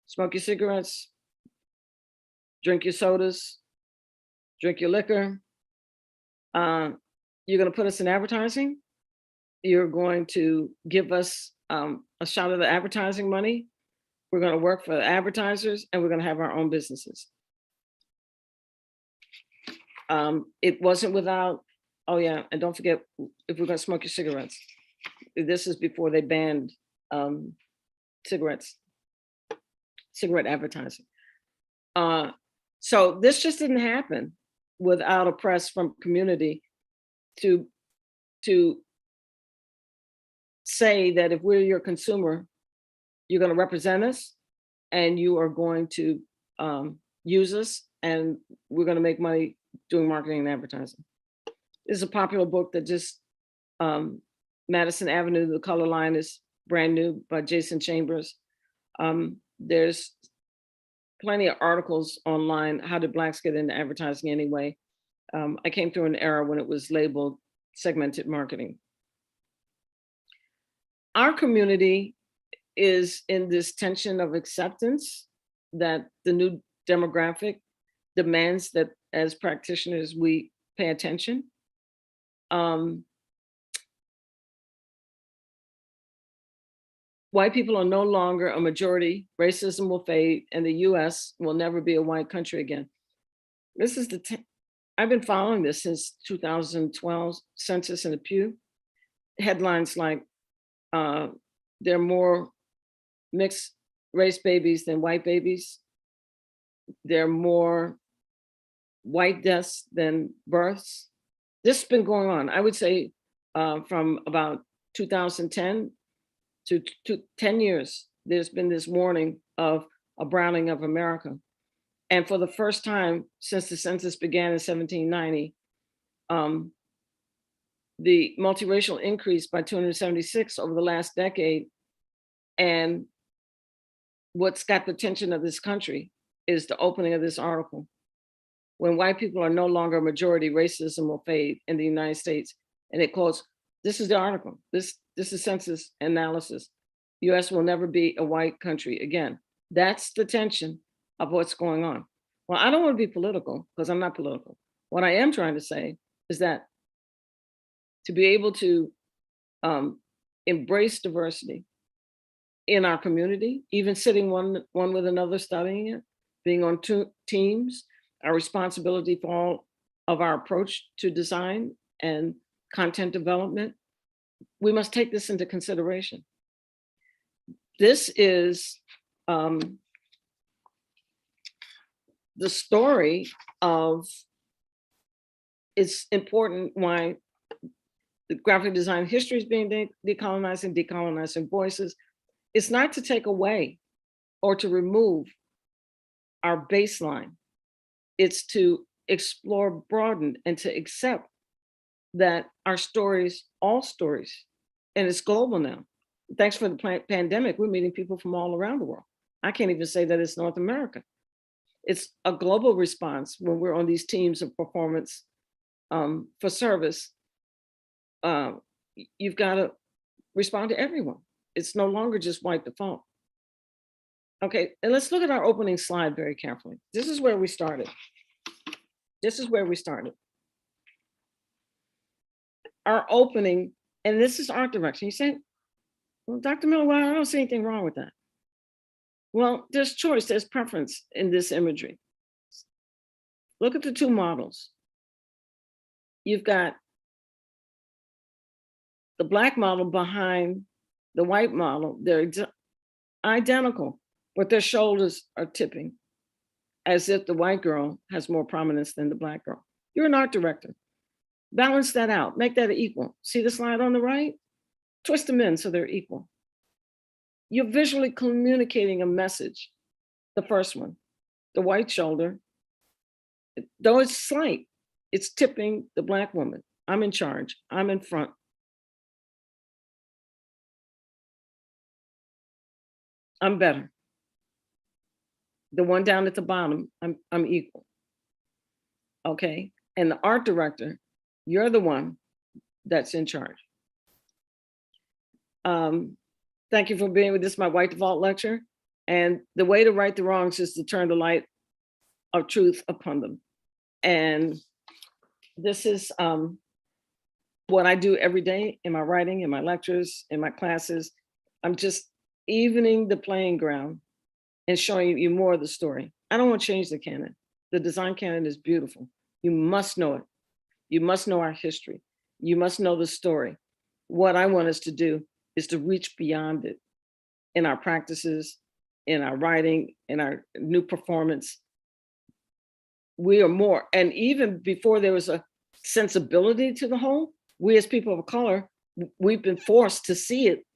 smoke your cigarettes, drink your sodas, drink your liquor, you're going to put us in advertising, you're going to give us a shot of the advertising money, we're going to work for the advertisers, and we're going to have our own businesses. It wasn't without, oh yeah, and don't forget, if we're going to smoke your cigarettes, this is before they banned cigarette advertising. So this just didn't happen without a press from community to say that if we're your consumer, you're going to represent us and you are going to use us, and we're going to make money doing marketing and advertising. This is a popular book that just, Madison Avenue, The Color Line is brand new by Jason Chambers. There's plenty of articles online, how did Blacks get into advertising anyway? I came through an era when it was labeled segmented marketing. Our community is in this tension of acceptance that the new demographic demands that as practitioners, we pay attention. White people are no longer a majority, racism will fade, and the US will never be a white country again. This is I've been following this since 2012, Census in the Pew. Headlines like, there are more mixed race babies than white babies. There are more white deaths than births. This has been going on, I would say, from about 2010 to 10 years, there's been this warning of a browning of America. And for the first time since the census began in 1790, the multiracial increased by 276 over the last decade. And what's got the attention of this country is the opening of this article. When white people are no longer a majority, racism will fade in the United States. And it quotes, this is the article, this is census analysis. US will never be a white country again. That's the tension of what's going on. Well, I don't want to be political because I'm not political. What I am trying to say is that to be able to embrace diversity in our community, even sitting one with another, studying it, being on teams, our responsibility for all of our approach to design and content development, we must take this into consideration. This is the story of, it's important why the graphic design history is being decolonizing voices. It's not to take away or to remove our baseline. It's to explore, broaden, and to accept that our stories, all stories, and it's global now. Thanks for the pandemic, we're meeting people from all around the world. I can't even say that it's North America. It's a global response when we're on these teams of performance for service. You've got to respond to everyone. It's no longer just white default. Okay, and let's look at our opening slide very carefully. This is where we started. This is where we started. are opening, and this is art direction. You say, well, Dr. Miller, well, I don't see anything wrong with that. Well, there's choice, there's preference in this imagery. Look at the two models. You've got the Black model behind the white model. They're identical, but their shoulders are tipping as if the white girl has more prominence than the Black girl. You're an art director. Balance that out, make that equal. See the slide on the right? Twist them in so they're equal. You're visually communicating a message. The first one, the white shoulder, though it's slight, it's tipping the Black woman. I'm in charge, I'm in front. I'm better. The one down at the bottom, I'm equal. Okay, and the art director, you're the one that's in charge. Thank you for being with this, my white default lecture. And the way to right the wrongs is to turn the light of truth upon them. And this is what I do every day in my writing, in my lectures, in my classes. I'm just evening the playing ground and showing you more of the story. I don't want to change the canon. The design canon is beautiful. You must know it. You must know our history. You must know the story. What I want us to do is to reach beyond it in our practices, in our writing, in our new performance. We are more, and even before there was a sensibility to the whole, we as people of color, we've been forced to see it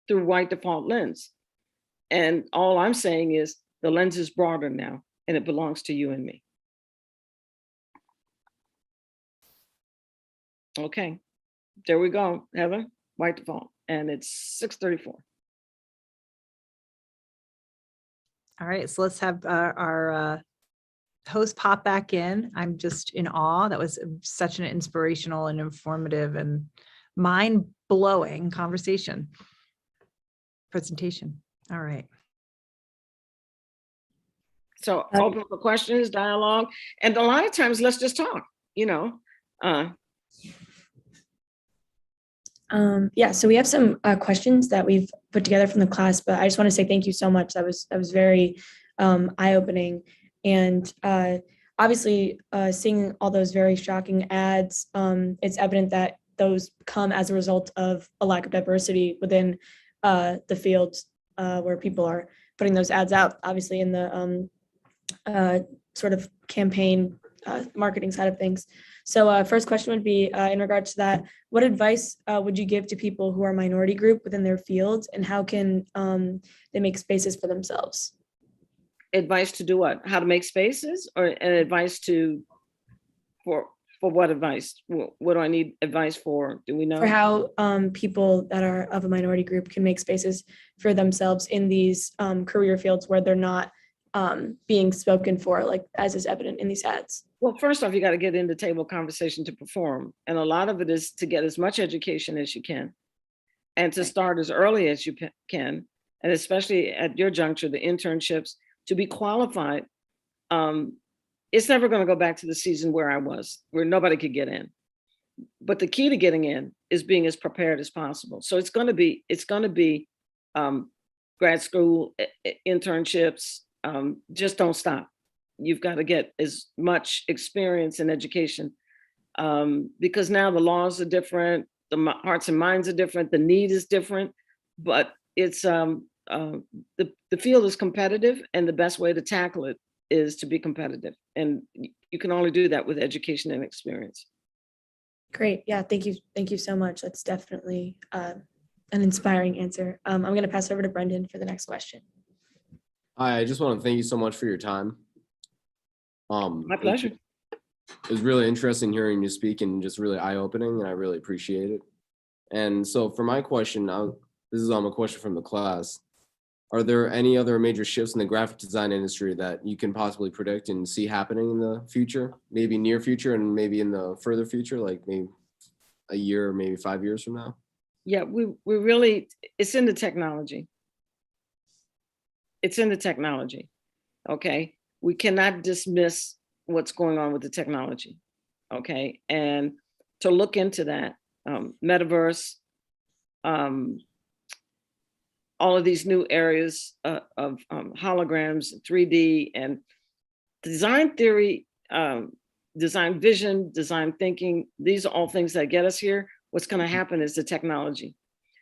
through white default lens. And all I'm saying is the lens is broader now and it belongs to you and me. Okay, there we go, Heather, white default, and it's 6:34. All right, so let's have our host pop back in. I'm just in awe. That was such an inspirational and informative and mind-blowing presentation. All right. So open for questions, dialogue, and a lot of times let's just talk, you know. Yeah, so we have some questions that we've put together from the class, but I just want to say thank you so much. That was very eye-opening. And obviously seeing all those very shocking ads, it's evident that those come as a result of a lack of diversity within the fields where people are putting those ads out, obviously in the sort of campaign marketing side of things. So first question would be in regards to that, what advice would you give to people who are minority group within their fields, and how can they make spaces for themselves? Advice to do what? How to make spaces, or an advice for what advice? What do I need advice for? Do we know? For how people that are of a minority group can make spaces for themselves in these career fields where they're not being spoken for, like as is evident in these ads? Well, first off, you got to get into table conversation to perform. And a lot of it is to get as much education as you can and to start as early as you can. And especially at your juncture, the internships, to be qualified. It's never going to go back to the season where I was, where nobody could get in. But the key to getting in is being as prepared as possible. So it's going to be grad school, internships. Just don't stop. You've got to get as much experience and education because now the laws are different, the hearts and minds are different, the need is different, but it's the field is competitive, and the best way to tackle it is to be competitive. And you can only do that with education and experience. Great. Yeah, thank you. Thank you so much. That's definitely an inspiring answer. I'm going to pass over to Brendan for the next question. Hi, I just want to thank you so much for your time. My pleasure. It was really interesting hearing you speak and just really eye-opening, and I really appreciate it. And so for my question, this is a question from the class. Are there any other major shifts in the graphic design industry that you can possibly predict and see happening in the future, maybe near future and maybe in the further future, like maybe a year or maybe 5 years from now? Yeah, we really, it's in the technology. It's in the technology, okay? We cannot dismiss what's going on with the technology, okay? And to look into that, metaverse, all of these new areas of holograms, 3D, and design theory, design vision, design thinking. These are all things that get us here. What's going to happen is the technology.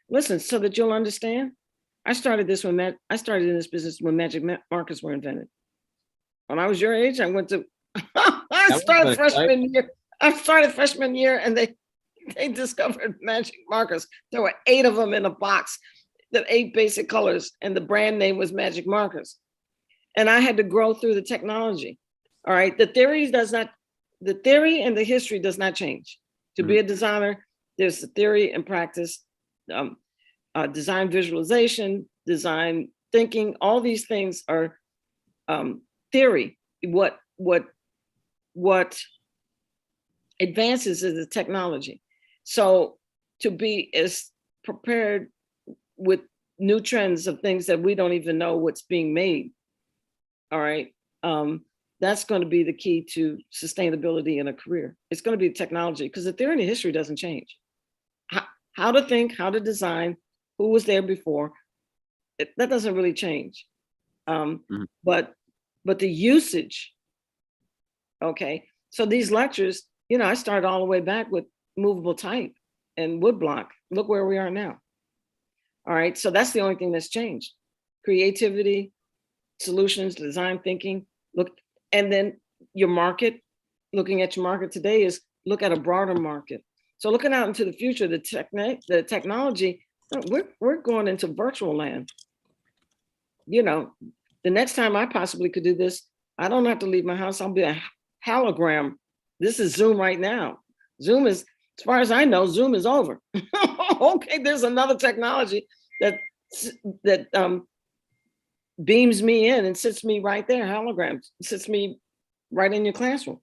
Listen, so that you'll understand, I started in this business when magic markers were invented. When I was your age, I went to, I started freshman year and they discovered magic markers. There were 8 of them in a box, the 8 basic colors, and the brand name was magic markers. And I had to grow through the technology. All right, the theory and the history does not change. To be a designer, there's the theory and practice, design visualization, design thinking. All these things are theory. What advances is the technology. So to be as prepared with new trends of things that we don't even know what's being made. All right. That's going to be the key to sustainability in a career. It's going to be technology, because the theory and the history doesn't change. How to think, how to design, who was there before, that doesn't really change. But the usage, okay. So these lectures, I started all the way back with movable type and woodblock. Look where we are now. All right, so that's the only thing that's changed. Creativity, solutions, design thinking, look, and then your market, looking at your market today is look at a broader market. So looking out into the future, the technology, we're going into virtual land. The next time I possibly could do this, I don't have to leave my house. I'll be a hologram. This is Zoom right now. Zoom is, as far as I know, Zoom is over. Okay, there's another technology that beams me in and sits me right there, holograms, sits me right in your classroom.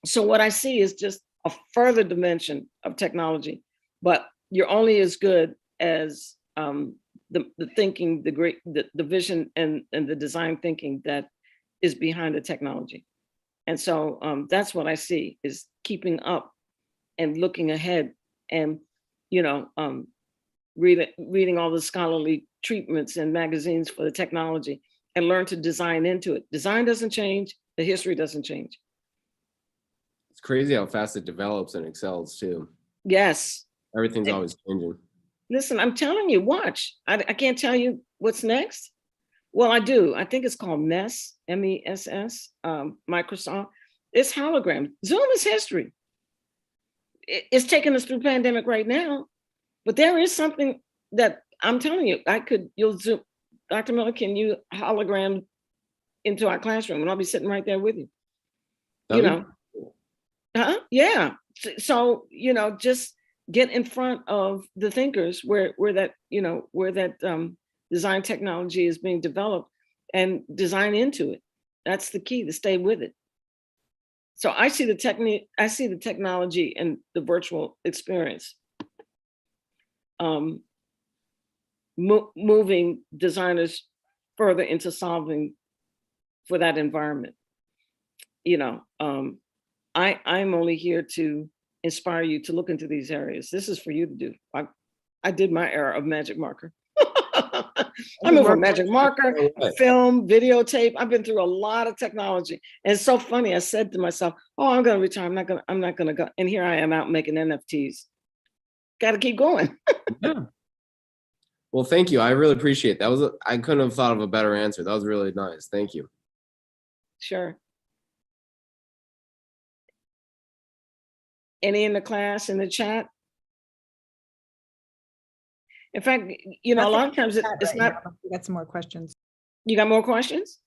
So what I see is just a further dimension of technology, but you're only as good as the thinking, the vision and the design thinking that is behind the technology. And so that's what I see, is keeping up and looking ahead and, reading all the scholarly treatments and magazines for the technology and learn to design into it. Design doesn't change, the history doesn't change. It's crazy how fast it develops and excels too. Yes. Everything's always changing. Listen, I'm telling you, watch. I can't tell you what's next. Well, I do. I think it's called MESS, MESS, Microsoft. It's hologram. Zoom is history. It's taking us through pandemic right now, but there is something that I'm telling you, you'll Zoom. Dr. Miller, can you hologram into our classroom? And I'll be sitting right there with you. Yeah. So, just get in front of the thinkers where that design technology is being developed and design into it. That's the key, to stay with it. So I see the technology and the virtual experience moving designers further into solving for that environment. I'm only here to inspire you to look into these areas. This is for you to do. I did my era of magic marker. I mean, from magic marker, film, videotape. I've been through a lot of technology. And it's so funny. I said to myself, oh, I'm going to retire. I'm not going to go. And here I am out making NFTs. Got to keep going. Yeah. Well, thank you. I really appreciate that. I couldn't have thought of a better answer. That was really nice. Thank you. Sure. Any in the class, in the chat? In fact, a lot of times it's not. We got some more questions. You got more questions?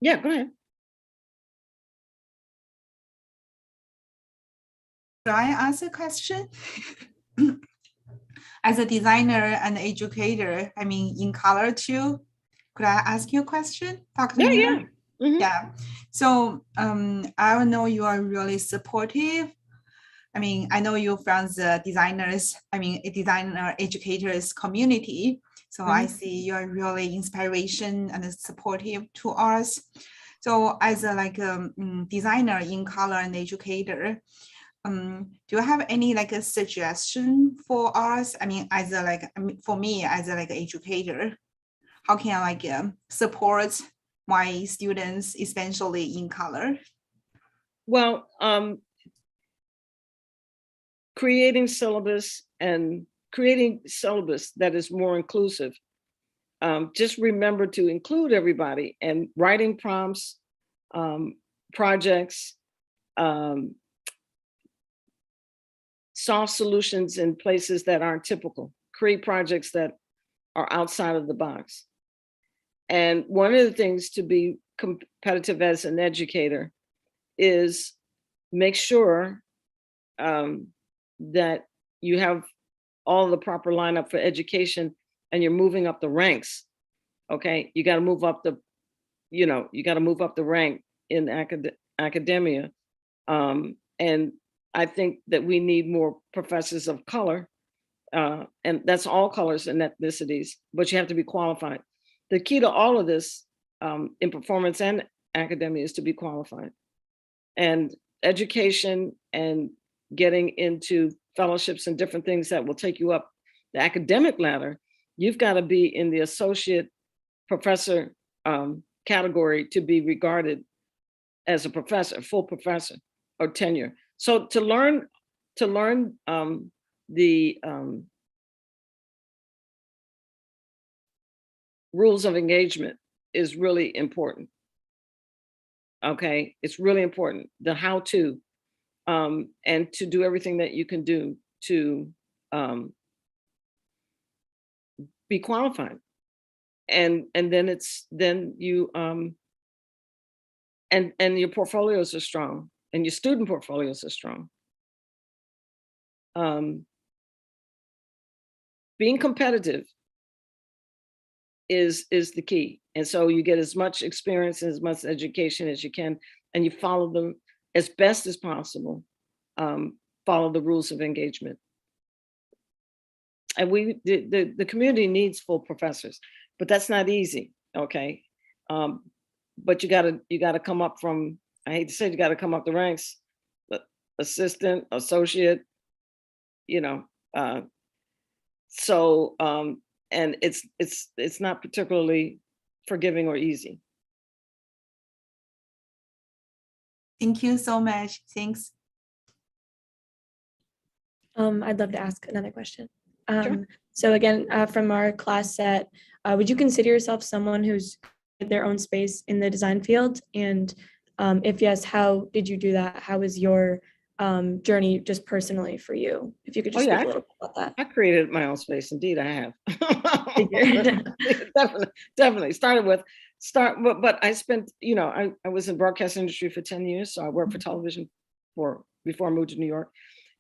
Yeah, go ahead. Could I ask a question? As a designer and educator, in color too, could I ask you a question, Dr. Miller? Yeah. Mm-hmm. Yeah. So I know you are really supportive. I know you from the designer educators community. So I see you're really inspiration and supportive to us. So as a designer in color and educator, do you have any like a suggestion for us? I mean, as a like, for me as a like educator, how can I like support my students, especially in color? Well, creating syllabus that is more inclusive. Just remember to include everybody, and writing prompts, projects, solve solutions in places that aren't typical, create projects that are outside of the box. And one of the things to be competitive as an educator is make sure that you have all the proper lineup for education and you're moving up the ranks. Okay, you got to move up the, you got to move up the rank in academia. And I think that we need more professors of color, and that's all colors and ethnicities, but you have to be qualified. The key to all of this in performance and academia is to be qualified. And education and getting into fellowships and different things that will take you up the academic ladder, you've got to be in the associate professor category to be regarded as a professor, full professor or tenure. So to learn the rules of engagement is really important. Okay, it's really important, the how to, and to do everything that you can do to be qualified. And then you and your portfolios are strong, and your student portfolios are strong. Being competitive is the key. And so you get as much experience and as much education as you can, and you follow them as best as possible, follow the rules of engagement. And the community needs full professors, but that's not easy, okay? But you gotta come up from, I hate to say it, you gotta come up the ranks, assistant, associate, and it's not particularly forgiving or easy. Thank you so much. Thanks. I'd love to ask another question. Sure. So again, from our class set, would you consider yourself someone who's in their own space in the design field? And if yes, how did you do that? How was your journey just personally for you? If you could just speak a little bit about that. I created my own space. Indeed, I have. Figured. Definitely but I spent, I was in broadcast industry for 10 years. So I worked for television before I moved to New York.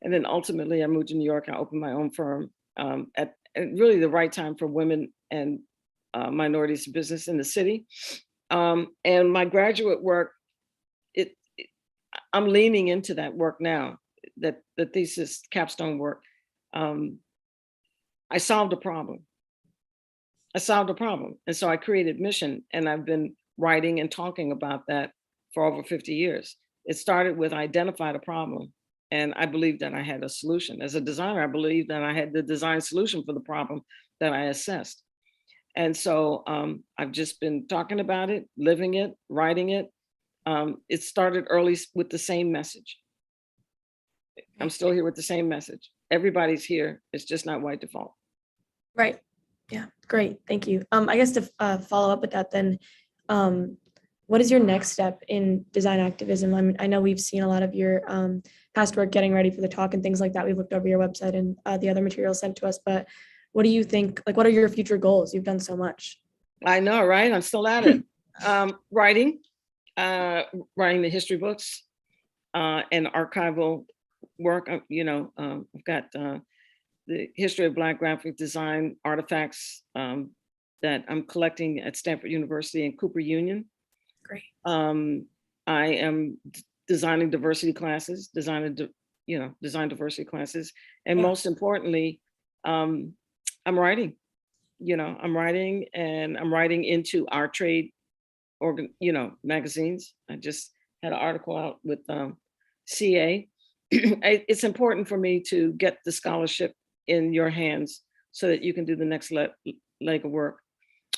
And then ultimately I moved to New York. I opened my own firm at really the right time for women and minorities in business in the city. And my graduate work, I'm leaning into that work now, that the thesis capstone work. I solved a problem. And so I created Mission, and I've been writing and talking about that for over 50 years. It started with identified a problem, and I believed that I had a solution. As a designer, I believed that I had the design solution for the problem that I assessed. And so I've just been talking about it, living it, writing it. It started early with the same message. I'm still here with the same message. Everybody's here. It's just not white default. Right. Yeah. Great. Thank you. I guess to follow up with that, then, what is your next step in design activism? I mean, I know we've seen a lot of your past work getting ready for the talk and things like that. We've looked over your website and the other materials sent to us, but what do you think, like, what are your future goals? You've done so much. I know, right? I'm still at it. Writing the history books and archival work. I've got the history of Black graphic design artifacts that I'm collecting at Stanford University and Cooper Union. Great. I am designing diversity classes, design diversity classes, and most importantly, I'm writing. I'm writing, and I'm writing into our trade magazines. I just had an article out with CA it's important for me to get the scholarship in your hands so that you can do the next leg of work.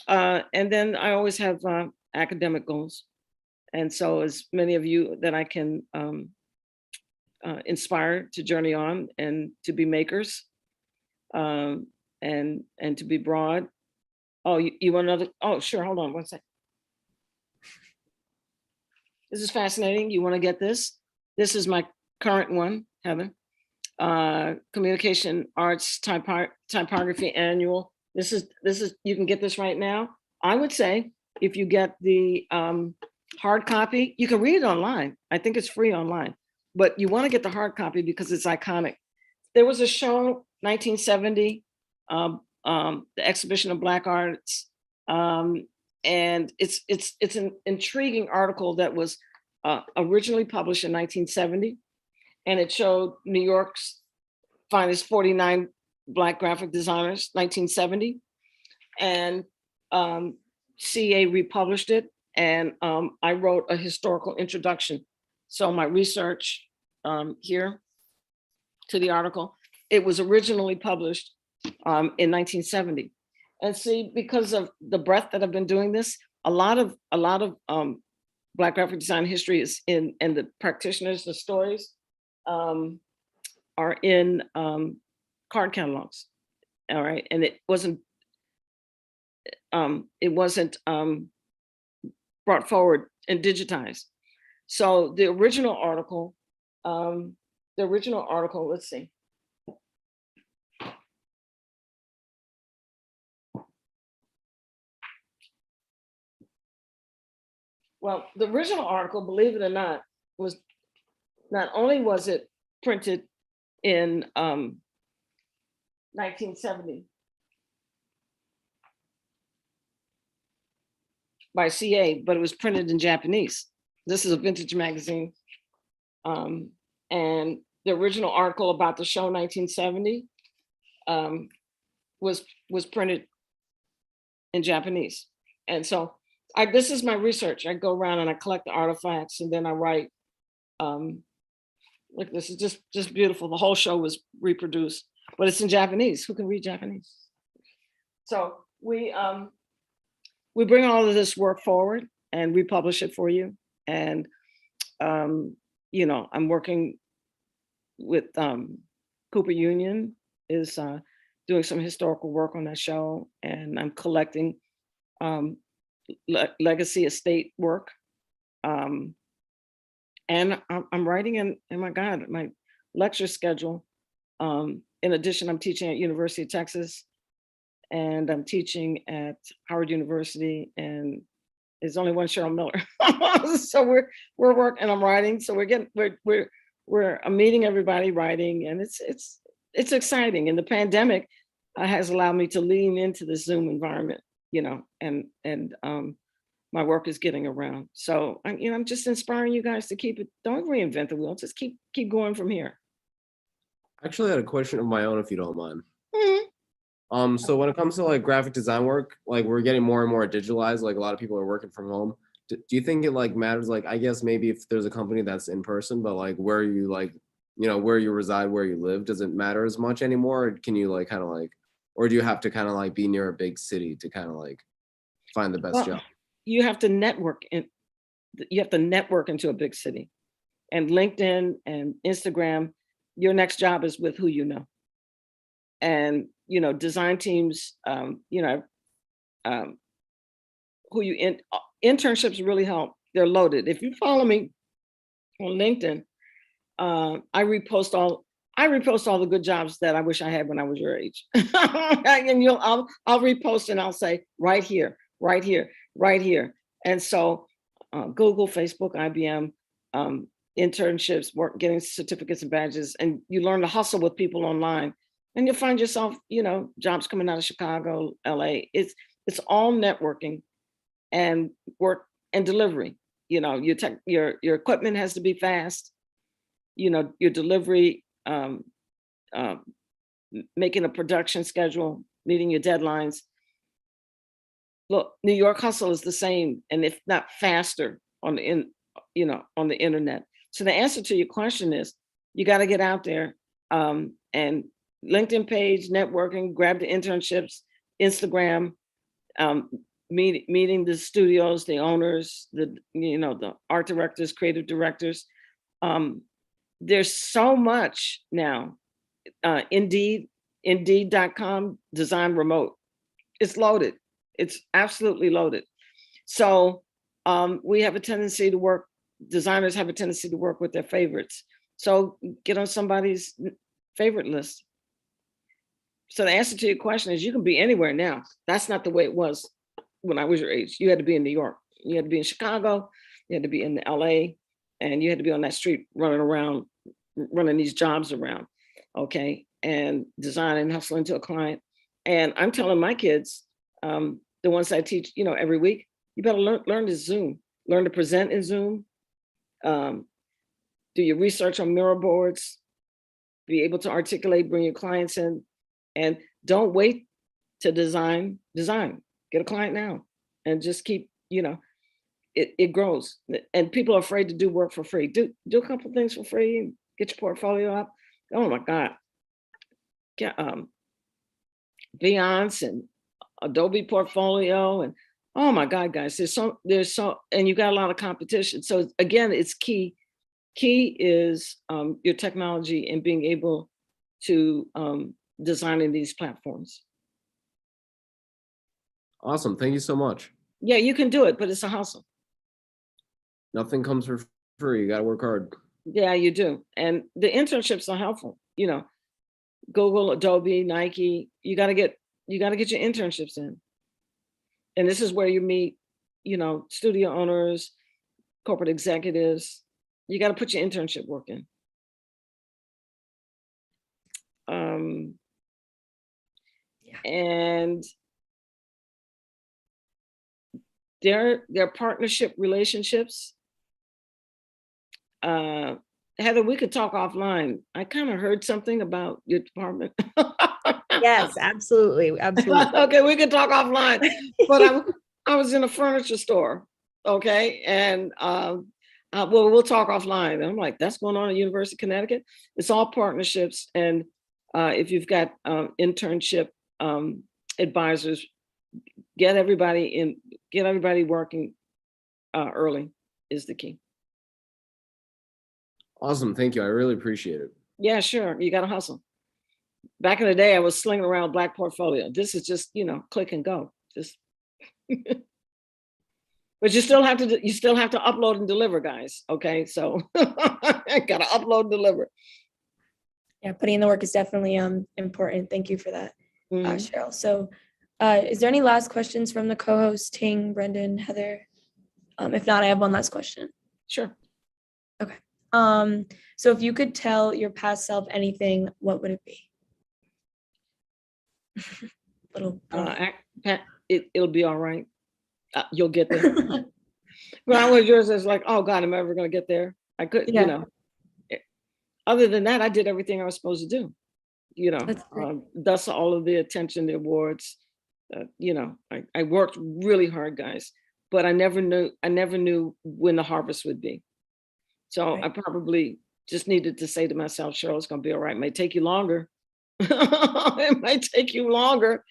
And then I always have academic goals. And so as many of you that I can inspire to journey on and to be makers and to be broad. Oh, you want another? Oh, sure. Hold on one second. This is fascinating. You want to get this? This is my current one, Heather. Communication Arts Typography Annual. This is, you can get this right now. I would say if you get the hard copy, you can read it online. I think it's free online, but you want to get the hard copy because it's iconic. There was a show, 1970, the Exhibition of Black Arts, and it's an intriguing article that was originally published in 1970, and it showed New York's finest 49 Black graphic designers, 1970, and CA republished it, and I wrote a historical introduction. So my research here to the article, it was originally published in 1970. And see, because of the breadth that I've been doing this, a lot of Black graphic design history is in, and the practitioners, the stories are in card catalogs. All right, and it wasn't brought forward and digitized. So the original article, let's see. Well, the original article, believe it or not, was not only was it printed in 1970 by CA, but it was printed in Japanese. This is a vintage magazine. And the original article about the show 1970 was printed in Japanese. And so this is my research. I go around and I collect the artifacts, and then I write. Look, this is just beautiful. The whole show was reproduced, but it's in Japanese. Who can read Japanese? So we bring all of this work forward and we publish it for you. And you know, I'm working with Cooper Union is doing some historical work on that show, and I'm collecting legacy estate work. And I'm writing in my God, my lecture schedule. In addition, I'm teaching at University of Texas, and I'm teaching at Howard University, and there's only one Cheryl Miller. So we're working, and I'm writing. So I'm meeting everybody, writing, and it's exciting. And the pandemic has allowed me to lean into the Zoom environment, you know, and my work is getting around. So I'm just inspiring you guys to keep it. Don't reinvent the wheel. Just keep going from here. I actually had a question of my own, if you don't mind. Mm-hmm. So when it comes to like graphic design work, like we're getting more and more digitalized. Like a lot of people are working from home. Do you think it like matters? Like I guess maybe if there's a company that's in person, but like where you like, you know, where you reside, where you live, does it matter as much anymore? Or can you like kind of like, or do you have to kind of like be near a big city to kind of like find the best job? You have to network into a big city, and LinkedIn and Instagram, your next job is with who you know. And, you know, design teams, internships really help. They're loaded. If you follow me on LinkedIn, I repost all the good jobs that I wish I had when I was your age. And I'll repost and I'll say right here, right here, right here. And so Google, Facebook, IBM, internships, work, getting certificates and badges, and you learn to hustle with people online, and you'll find yourself, you know, jobs coming out of Chicago, LA. It's all networking and work and delivery. You know, your equipment has to be fast. You know, your delivery, making a production schedule, meeting your deadlines. Look, New York hustle is the same, and if not faster on the internet. So the answer to your question is, You got to get out there. And LinkedIn page, networking, grab the internships, Instagram, meeting the studios, the owners, the art directors, creative directors. There's so much now. Indeed.com, design remote. It's loaded. It's absolutely loaded. So we have a tendency to work, designers have a tendency to work with their favorites. So get on somebody's favorite list. So the answer to your question is you can be anywhere now. That's not the way it was when I was your age. You had to be in New York, you had to be in Chicago, you had to be in LA, and you had to be on that street running around, running these jobs around, okay, and designing, hustling to a client. And I'm telling my kids, the ones I teach, every week, you better learn to Zoom, learn to present in Zoom, do your research on mirror boards, be able to articulate, bring your clients in, and don't wait to design. Get a client now and just keep, it grows. And people are afraid to do work for free. Do a couple of things for free and get your portfolio up. Oh my God. Get Beyonce and Adobe Portfolio, and oh my God, guys, there's so, and you got a lot of competition. So again, it's key. Key is your technology and being able to design in these platforms. Awesome. Thank you so much. Yeah, you can do it, but it's a hustle. Nothing comes for free. You got to work hard. Yeah, you do. And the internships are helpful. Google, Adobe, Nike, you got to get your internships in. And this is where you meet, studio owners, corporate executives. You got to put your internship work in. And their partnership relationships. Heather, we could talk offline. I kind of heard something about your department. Yes, absolutely. Absolutely. Okay, we could talk offline. But I was in a furniture store, okay? And we'll talk offline. And I'm like, that's going on at University of Connecticut. It's all partnerships. And if you've got internship advisors, get everybody working early is the key. Awesome. Thank you. I really appreciate it. Yeah, sure. You got to hustle. Back in the day, I was slinging around Black Portfolio. This is just, click and go. Just, but you still have to upload and deliver, guys. Okay, so I got to upload and deliver. Yeah, putting in the work is definitely important. Thank you for that, Cheryl. So is there any last questions from the co-hosts, Ting, Brendan, Heather? If not, I have one last question. Sure. Okay. So if you could tell your past self anything, what would it be? It'll be all right. You'll get there. When I was yours, it's like, oh God, am I ever going to get there? I couldn't, Other than that, I did everything I was supposed to do. Thus all of the attention, the awards. I worked really hard, guys, but I never knew when the harvest would be. So I probably just needed to say to myself, Cheryl, it's going to be all right. It may take you longer. It might take you longer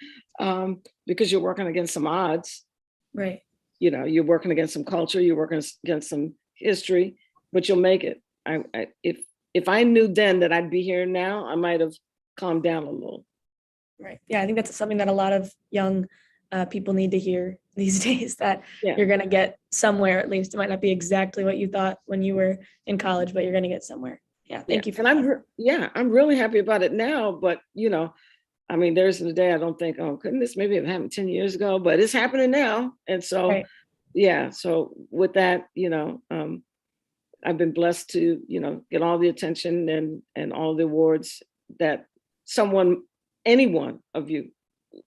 because you're working against some odds. Right. You're working against some culture, you're working against some history, but you'll make it. If I knew then that I'd be here now, I might have calmed down a little. Right. Yeah, I think that's something that a lot of young people need to hear these days, that you're going to get somewhere. At least it might not be exactly what you thought when you were in college, but you're going to get somewhere. Yeah. Thank you for that. I'm really happy about it now, but there's the day I don't think, oh goodness, maybe it happened 10 years ago, but it's happening now. And so, so with that, I've been blessed to, get all the attention and all the awards that anyone of you,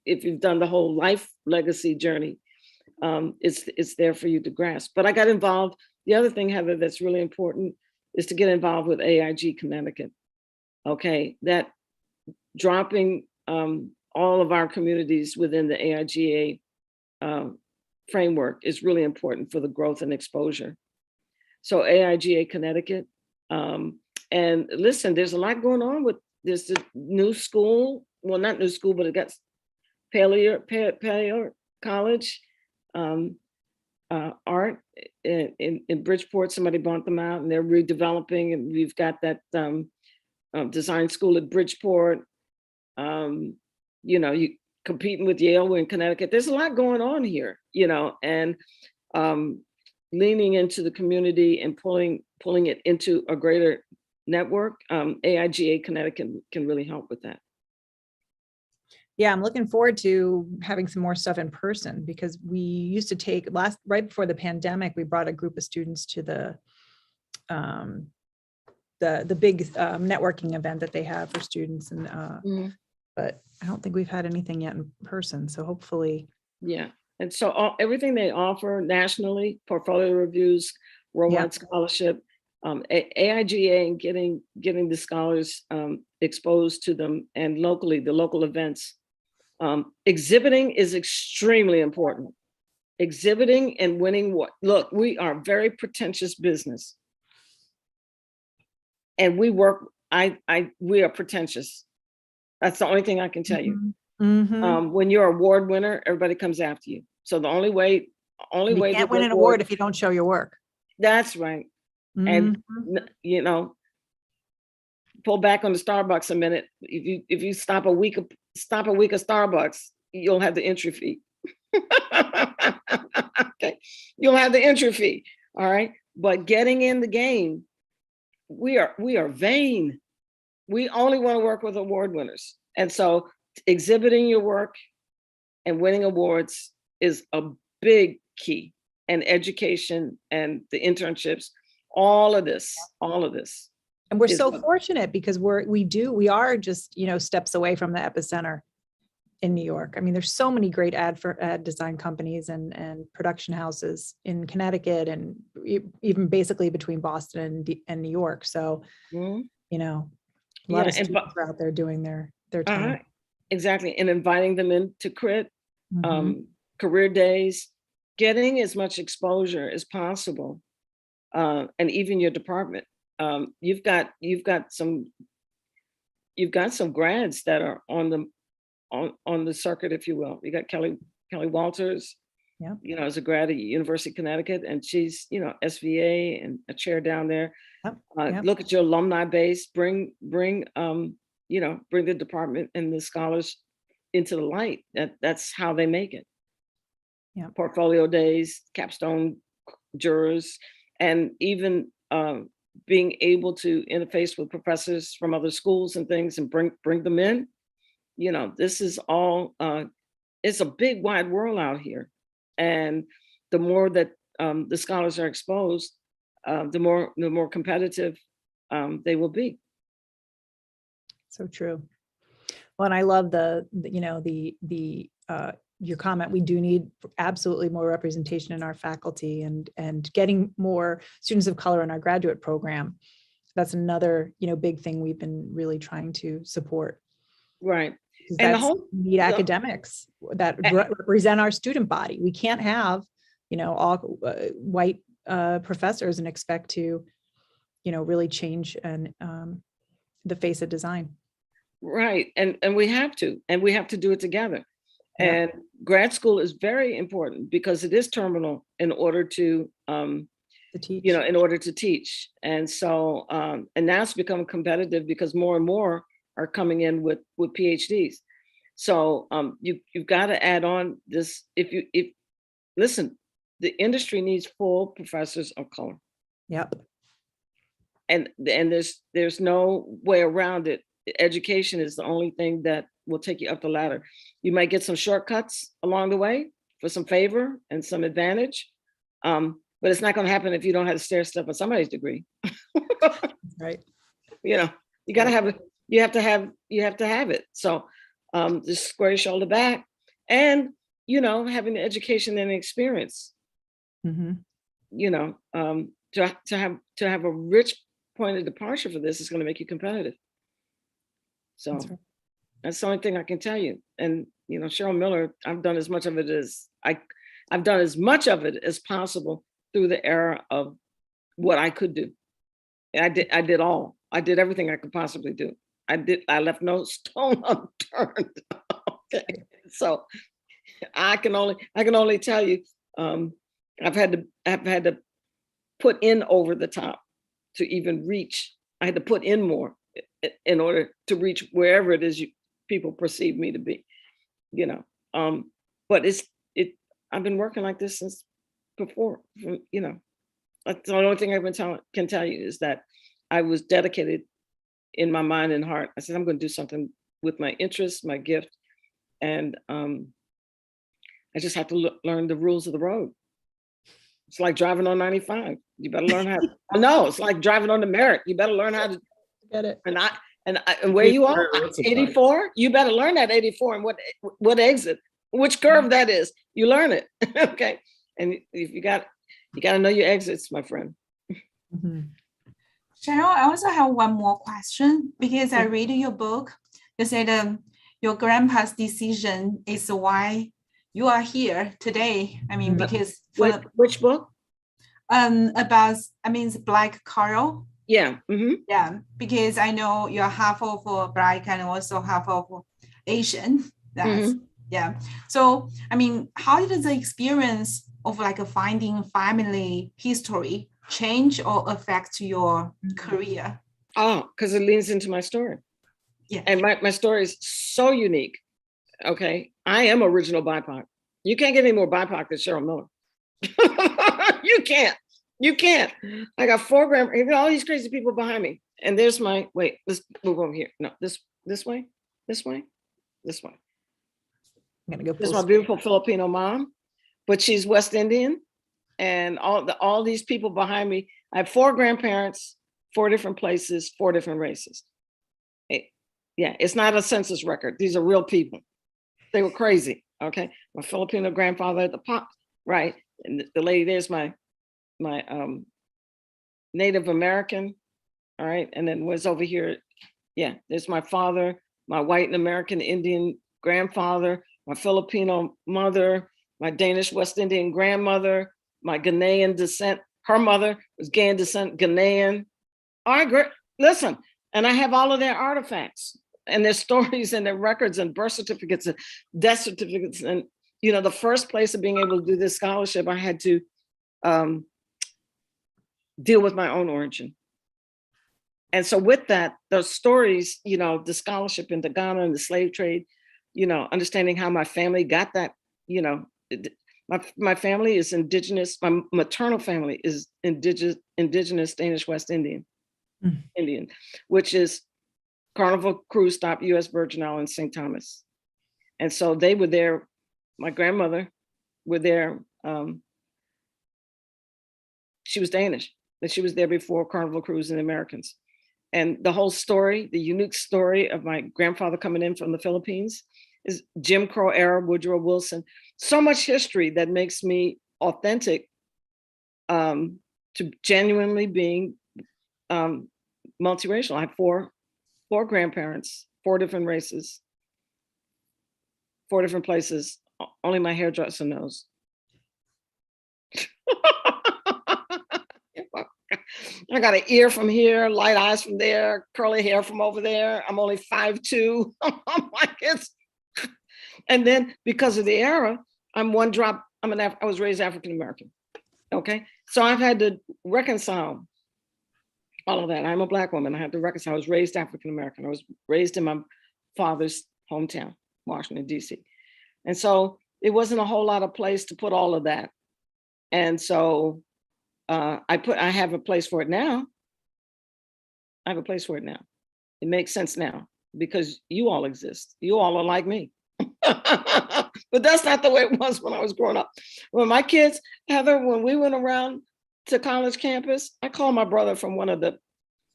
if you've done the whole life legacy journey, it's there for you to grasp. But I got involved. The other thing, Heather, that's really important is to get involved with AIG Connecticut. Okay, that dropping all of our communities within the AIGA framework is really important for the growth and exposure. So AIGA Connecticut, And listen, there's a lot going on with this new school. Well, not new school, but it got Pallier College, art in Bridgeport. Somebody bought them out and they're redeveloping. And we've got that design school at Bridgeport. You know, you competing with Yale. We're in Connecticut. There's a lot going on here, you know, and leaning into the community and pulling it into a greater network. AIGA Connecticut can really help with that. Yeah, I'm looking forward to having some more stuff in person, because we used to take right before the pandemic, we brought a group of students to the big networking event that they have for students, and but I don't think we've had anything yet in person. So hopefully. Yeah. And so everything they offer nationally, portfolio reviews, worldwide scholarship, AIGA, and getting the scholars exposed to them, and locally, the local events. Exhibiting is extremely important. Exhibiting and winning look, we are a very pretentious business. And we are pretentious. That's the only thing I can tell you. When you're an award winner, everybody comes after you. So the only way you can't win an award if you don't show your work. That's right. And you know, pull back on the Starbucks a minute. If you stop a week of Starbucks, you'll have the entry fee. Okay, you'll have the entry fee. All right, but getting in the game, we are vain. We only want to work with award winners, and so exhibiting your work and winning awards is a big key. And education and the internships, all of this. And we're so fortunate, because we are just, you know, steps away from the epicenter in New York. I mean, there's so many great ad design companies and production houses in Connecticut, and even basically between Boston and New York. So, you know, a lot of students are out there doing their time. Exactly. And inviting them in to crit, career days, getting as much exposure as possible. And even your department. You've got some grads that are on the circuit, if you will. You got Kelly Walters, you know, as a grad at University of Connecticut, and she's, you know, SVA and a chair down there. Look at your alumni base. Bring the department and the scholars into the light. That's how they make it. Portfolio days, capstone jurors, and even being able to interface with professors from other schools and things, and bring them in. You know, this is all, it's a big wide world out here. And the more that the scholars are exposed, the more competitive they will be. So true. Well, and I love your comment. We do need absolutely more representation in our faculty, and getting more students of color in our graduate program. That's another, you know, big thing we've been really trying to support. Right. And we need academics that represent our student body. We can't have, you know, all white professors and expect to, you know, really change the face of design. Right. And we have to do it together. And grad school is very important, because it is terminal in order to teach. You know, in order to teach. And so, and now it's become competitive, because more and more are coming in with PhDs. So you've got to add on this. Listen, the industry needs full professors of color. And there's no way around it. Education is the only thing that will take you up the ladder. You might get some shortcuts along the way for some favor and some advantage, but it's not going to happen if you don't have to stair step on somebody's degree. Right. You know, you got to have it. You have to have it. So just square your shoulder back, and, you know, having the education and experience, you know, to have a rich point of departure for this is going to make you competitive. So that's the only thing I can tell you. And, you know, Cheryl Miller, I've done as much of it as possible through the era of what I could do. I did all. I did everything I could possibly do. I left no stone unturned. Okay. So I can only tell you, I've had to put in over the top to even reach. I had to put in more in order to reach wherever it is people perceive me to be, you know. But I've been working like this since before, you know. That's the only thing can tell you is that I was dedicated in my mind and heart. I said, I'm going to do something with my interests, my gift, and I just have to learn the rules of the road. It's like driving on 95. You better learn how. No, it's like driving on the Merritt. You better learn how to Get it. And where you are, 84. You better learn that 84 and what exit, which curve that is. You learn it, okay. And if you got to know your exits, my friend. Mm-hmm. Cheryl, I also have one more question because I read your book. You said your grandpa's decision is why you are here today. I mean, because which book? It's Black Carol. Yeah. Mm-hmm. Yeah, because I know you're half of Black and also half of Asian. That's yeah. So I mean, how did the experience of like finding family history change or affect your career? Oh, because it leans into my story. Yeah. And my story is so unique. Okay. I am original BIPOC. You can't get any more BIPOC than Cheryl Miller. You can't. I got 4 grandparents, all these crazy people behind me. And there's wait, let's move over here. No, this way. I'm gonna go. This is my beautiful Filipino mom, but she's West Indian. And all these people behind me, I have 4 grandparents, 4 different places, 4 different races. It's not a census record. These are real people. They were crazy. Okay, my Filipino grandfather at the pop, right? And the lady there's my Native American, all right, and then what's over here? Yeah, there's my father, my white and American Indian grandfather, my Filipino mother, my Danish West Indian grandmother, my Ghanaian descent. Her mother was Ghanaian descent, Ghanaian. All right, great. Listen, and I have all of their artifacts and their stories and their records and birth certificates and death certificates. And, you know, the first place of being able to do this scholarship, I had to deal with my own origin. And so with that, those stories, you know, the scholarship into Ghana and the slave trade, you know, understanding how my family got that, you know, my family is indigenous. My maternal family is indigenous Danish West Indian, which is Carnival Cruise Stop, U.S. Virgin Islands, St. Thomas. And so they were there. My grandmother were there. She was Danish, but she was there before Carnival Cruise and the Americans. And the whole story, the unique story of my grandfather coming in from the Philippines is Jim Crow era, Woodrow Wilson. So much history that makes me authentic to genuinely being multiracial. I have four grandparents, 4 different races, 4 different places. Only my hairdresser knows. I got an ear from here, light eyes from there, curly hair from over there. I'm only 5'2". I'm like, and then because of the era, I'm one drop. I was raised African American. Okay, so I've had to reconcile all of that. I'm a Black woman. I had to reconcile. I was raised African American. I was raised in my father's hometown, Washington, D.C. And so it wasn't a whole lot of place to put all of that. And so I have a place for it now. I have a place for it now. It makes sense now because you all exist. You all are like me. But that's not the way it was when I was growing up. When my kids, Heather, when we went around to college campus, I called my brother from one of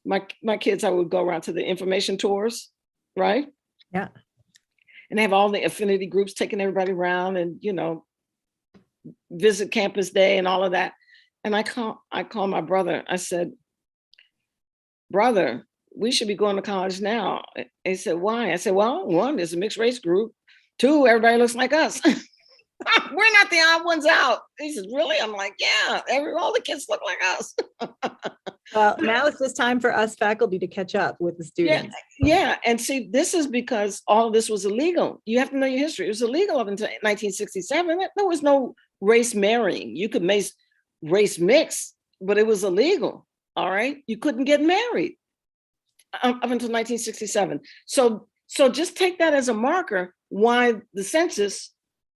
my kids. I would go around to the information tours, right? Yeah. And they have all the affinity groups taking everybody around and, you know, visit campus day and all of that. And I call my brother. I said, brother, we should be going to college now. He said, why? I said, well, 1, there's a mixed race group. 2, everybody looks like us. We're not the odd ones out. He says, really? I'm like, yeah, all the kids look like us. Well, now it's just time for us faculty to catch up with the students. Yeah, and see, this is because all of this was illegal. You have to know your history. It was illegal up until 1967. There was no race marrying. You could race mix, but it was illegal. All right, you couldn't get married up until 1967. So just take that as a marker why the census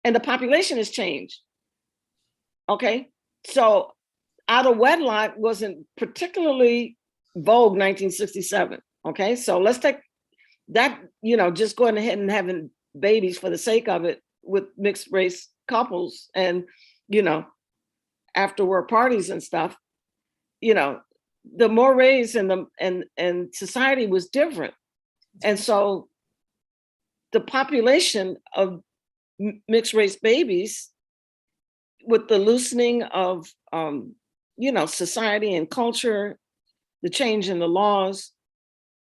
and the population has changed. Okay, so out of wedlock wasn't particularly vogue 1967. Okay, so let's take that, just going ahead and having babies for the sake of it with mixed race couples and, after work parties and stuff, the mores and society was different. And so the population of mixed race babies with the loosening of, society and culture, the change in the laws,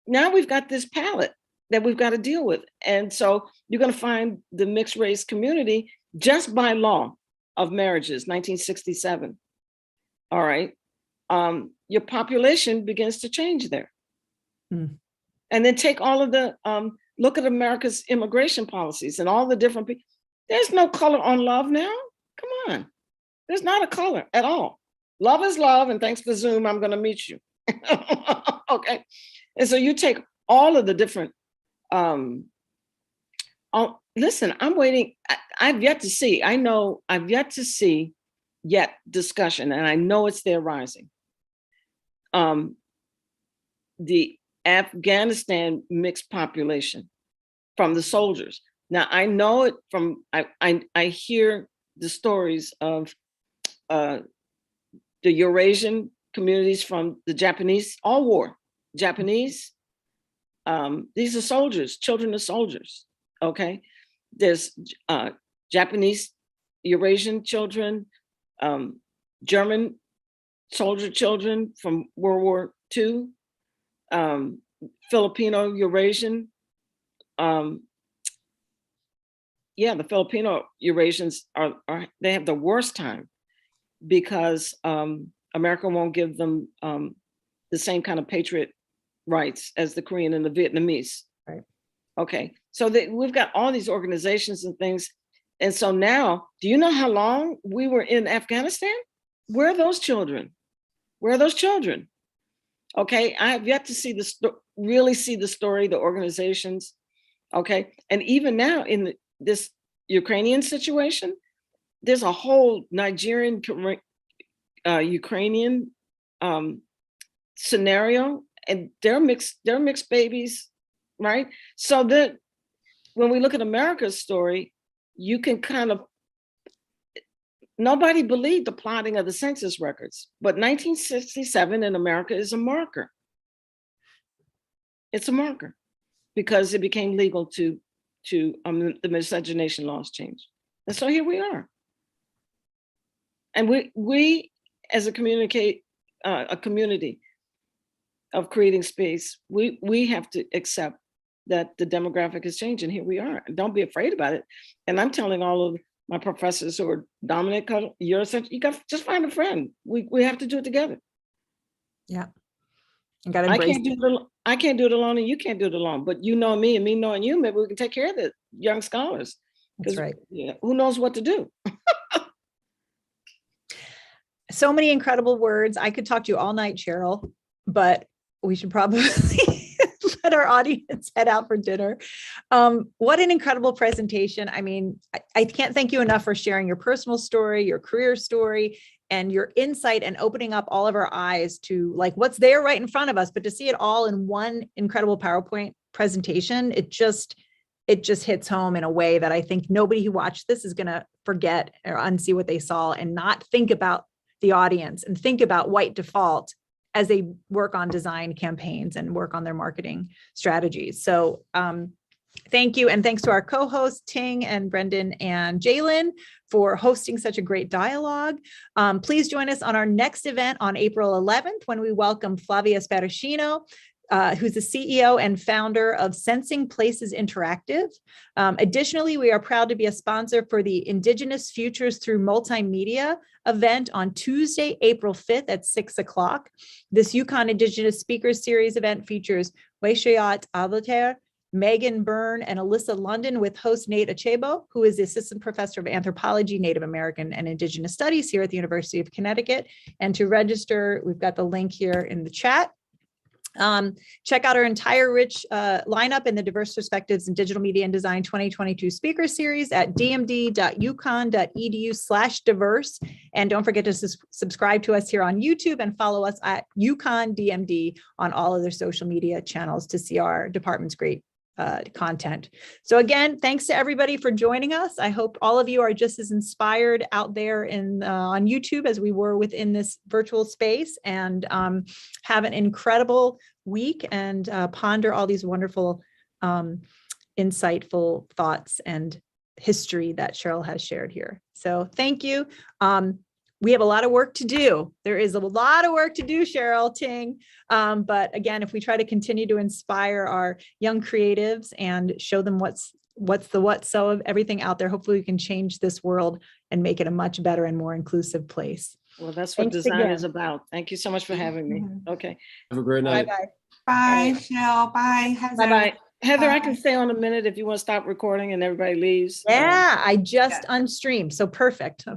now we've got this palette that we've got to deal with. And so you're going to find the mixed race community just by law of marriages, 1967. All right. Your population begins to change there. And then take all of the, look at America's immigration policies and all the different people. There's no color on love now. Come on. There's not a color at all. Love is love. And thanks for Zoom, I'm going to meet you. Okay. And so you take all of the different, listen, I'm waiting. I've yet to see, I've yet to see discussion, and I know it's there rising. The Afghanistan mixed population from the soldiers. Now I know it from, I hear the stories of the Eurasian communities from the Japanese, all war, Japanese. These are soldiers, children of soldiers, okay? There's Japanese, Eurasian children, German soldier children from World War II, Filipino, Eurasian. The Filipino Eurasians they have the worst time because America won't give them the same kind of patriot rights as the Korean and the Vietnamese. Right. Okay, so we've got all these organizations and things. And so now, do you know how long we were in Afghanistan? Where are those children? Where are those children? Okay, I have yet to see really see the story, the organizations. Okay, and even now in this Ukrainian situation, there's a whole Nigerian, Ukrainian scenario, and they're mixed babies, right? So that when we look at America's story, you can kind of, nobody believed the plotting of the census records, but 1967 in America is a marker. It's a marker because it became legal to the miscegenation laws changed. And so here we are. And we as a community of creating space, we have to accept that the demographic is changing. Here we are. Don't be afraid about it. And I'm telling all of my professors who are dominant, you got to just find a friend. We have to do it together. Yeah. You got to embrace I can't do it alone, and you can't do it alone. But you know me, and me knowing you, maybe we can take care of the young scholars. That's right. Yeah, who knows what to do? So many incredible words. I could talk to you all night, Cheryl, but we should probably let our audience head out for dinner. What an incredible presentation. I mean, I can't thank you enough for sharing your personal story, your career story, and your insight and opening up all of our eyes to like what's there right in front of us, but to see it all in one incredible PowerPoint presentation, it just hits home in a way that I think nobody who watched this is going to forget or unsee what they saw and not think about the audience and think about white default as they work on design campaigns and work on their marketing strategies. So thank you. And thanks to our co-hosts, Ting and Brendan and Jalen, for hosting such a great dialogue. Please join us on our next event on April 11th, when we welcome Flavia Sparacino, who's the CEO and founder of Sensing Places Interactive. Additionally, we are proud to be a sponsor for the Indigenous Futures Through Multimedia event on Tuesday, April 5th at 6 o'clock. This UConn Indigenous Speakers Series event features Weishayat Avlater, Megan Byrne, and Alyssa London with host Nate Achebo, who is the Assistant Professor of Anthropology, Native American, and Indigenous Studies here at the University of Connecticut. And to register, we've got the link here in the chat. Check out our entire rich lineup in the Diverse Perspectives in Digital Media and Design 2022 Speaker Series at dmd.uconn.edu/diverse. And don't forget to subscribe to us here on YouTube and follow us at UConn DMD on all of their social media channels to see our department's great content. So again, thanks to everybody for joining us. I hope all of you are just as inspired out there in on YouTube as we were within this virtual space, and have an incredible week and ponder all these wonderful, insightful thoughts and history that Cheryl has shared here. So thank you. We have a lot of work to do. There is a lot of work to do, Cheryl Ting. But again, if we try to continue to inspire our young creatives and show them what's the what so of everything out there, hopefully we can change this world and make it a much better and more inclusive place. Well, that's what Thanks design again. is about. Thank you so much for having me. Mhm. Okay. Have a great night. Bye-bye. Bye, Cheryl. Bye, Heather. Bye-bye. Heather, I Bye. can stay on a minute if you want to stop recording and everybody leaves. Yeah, I just unstreamed. So perfect.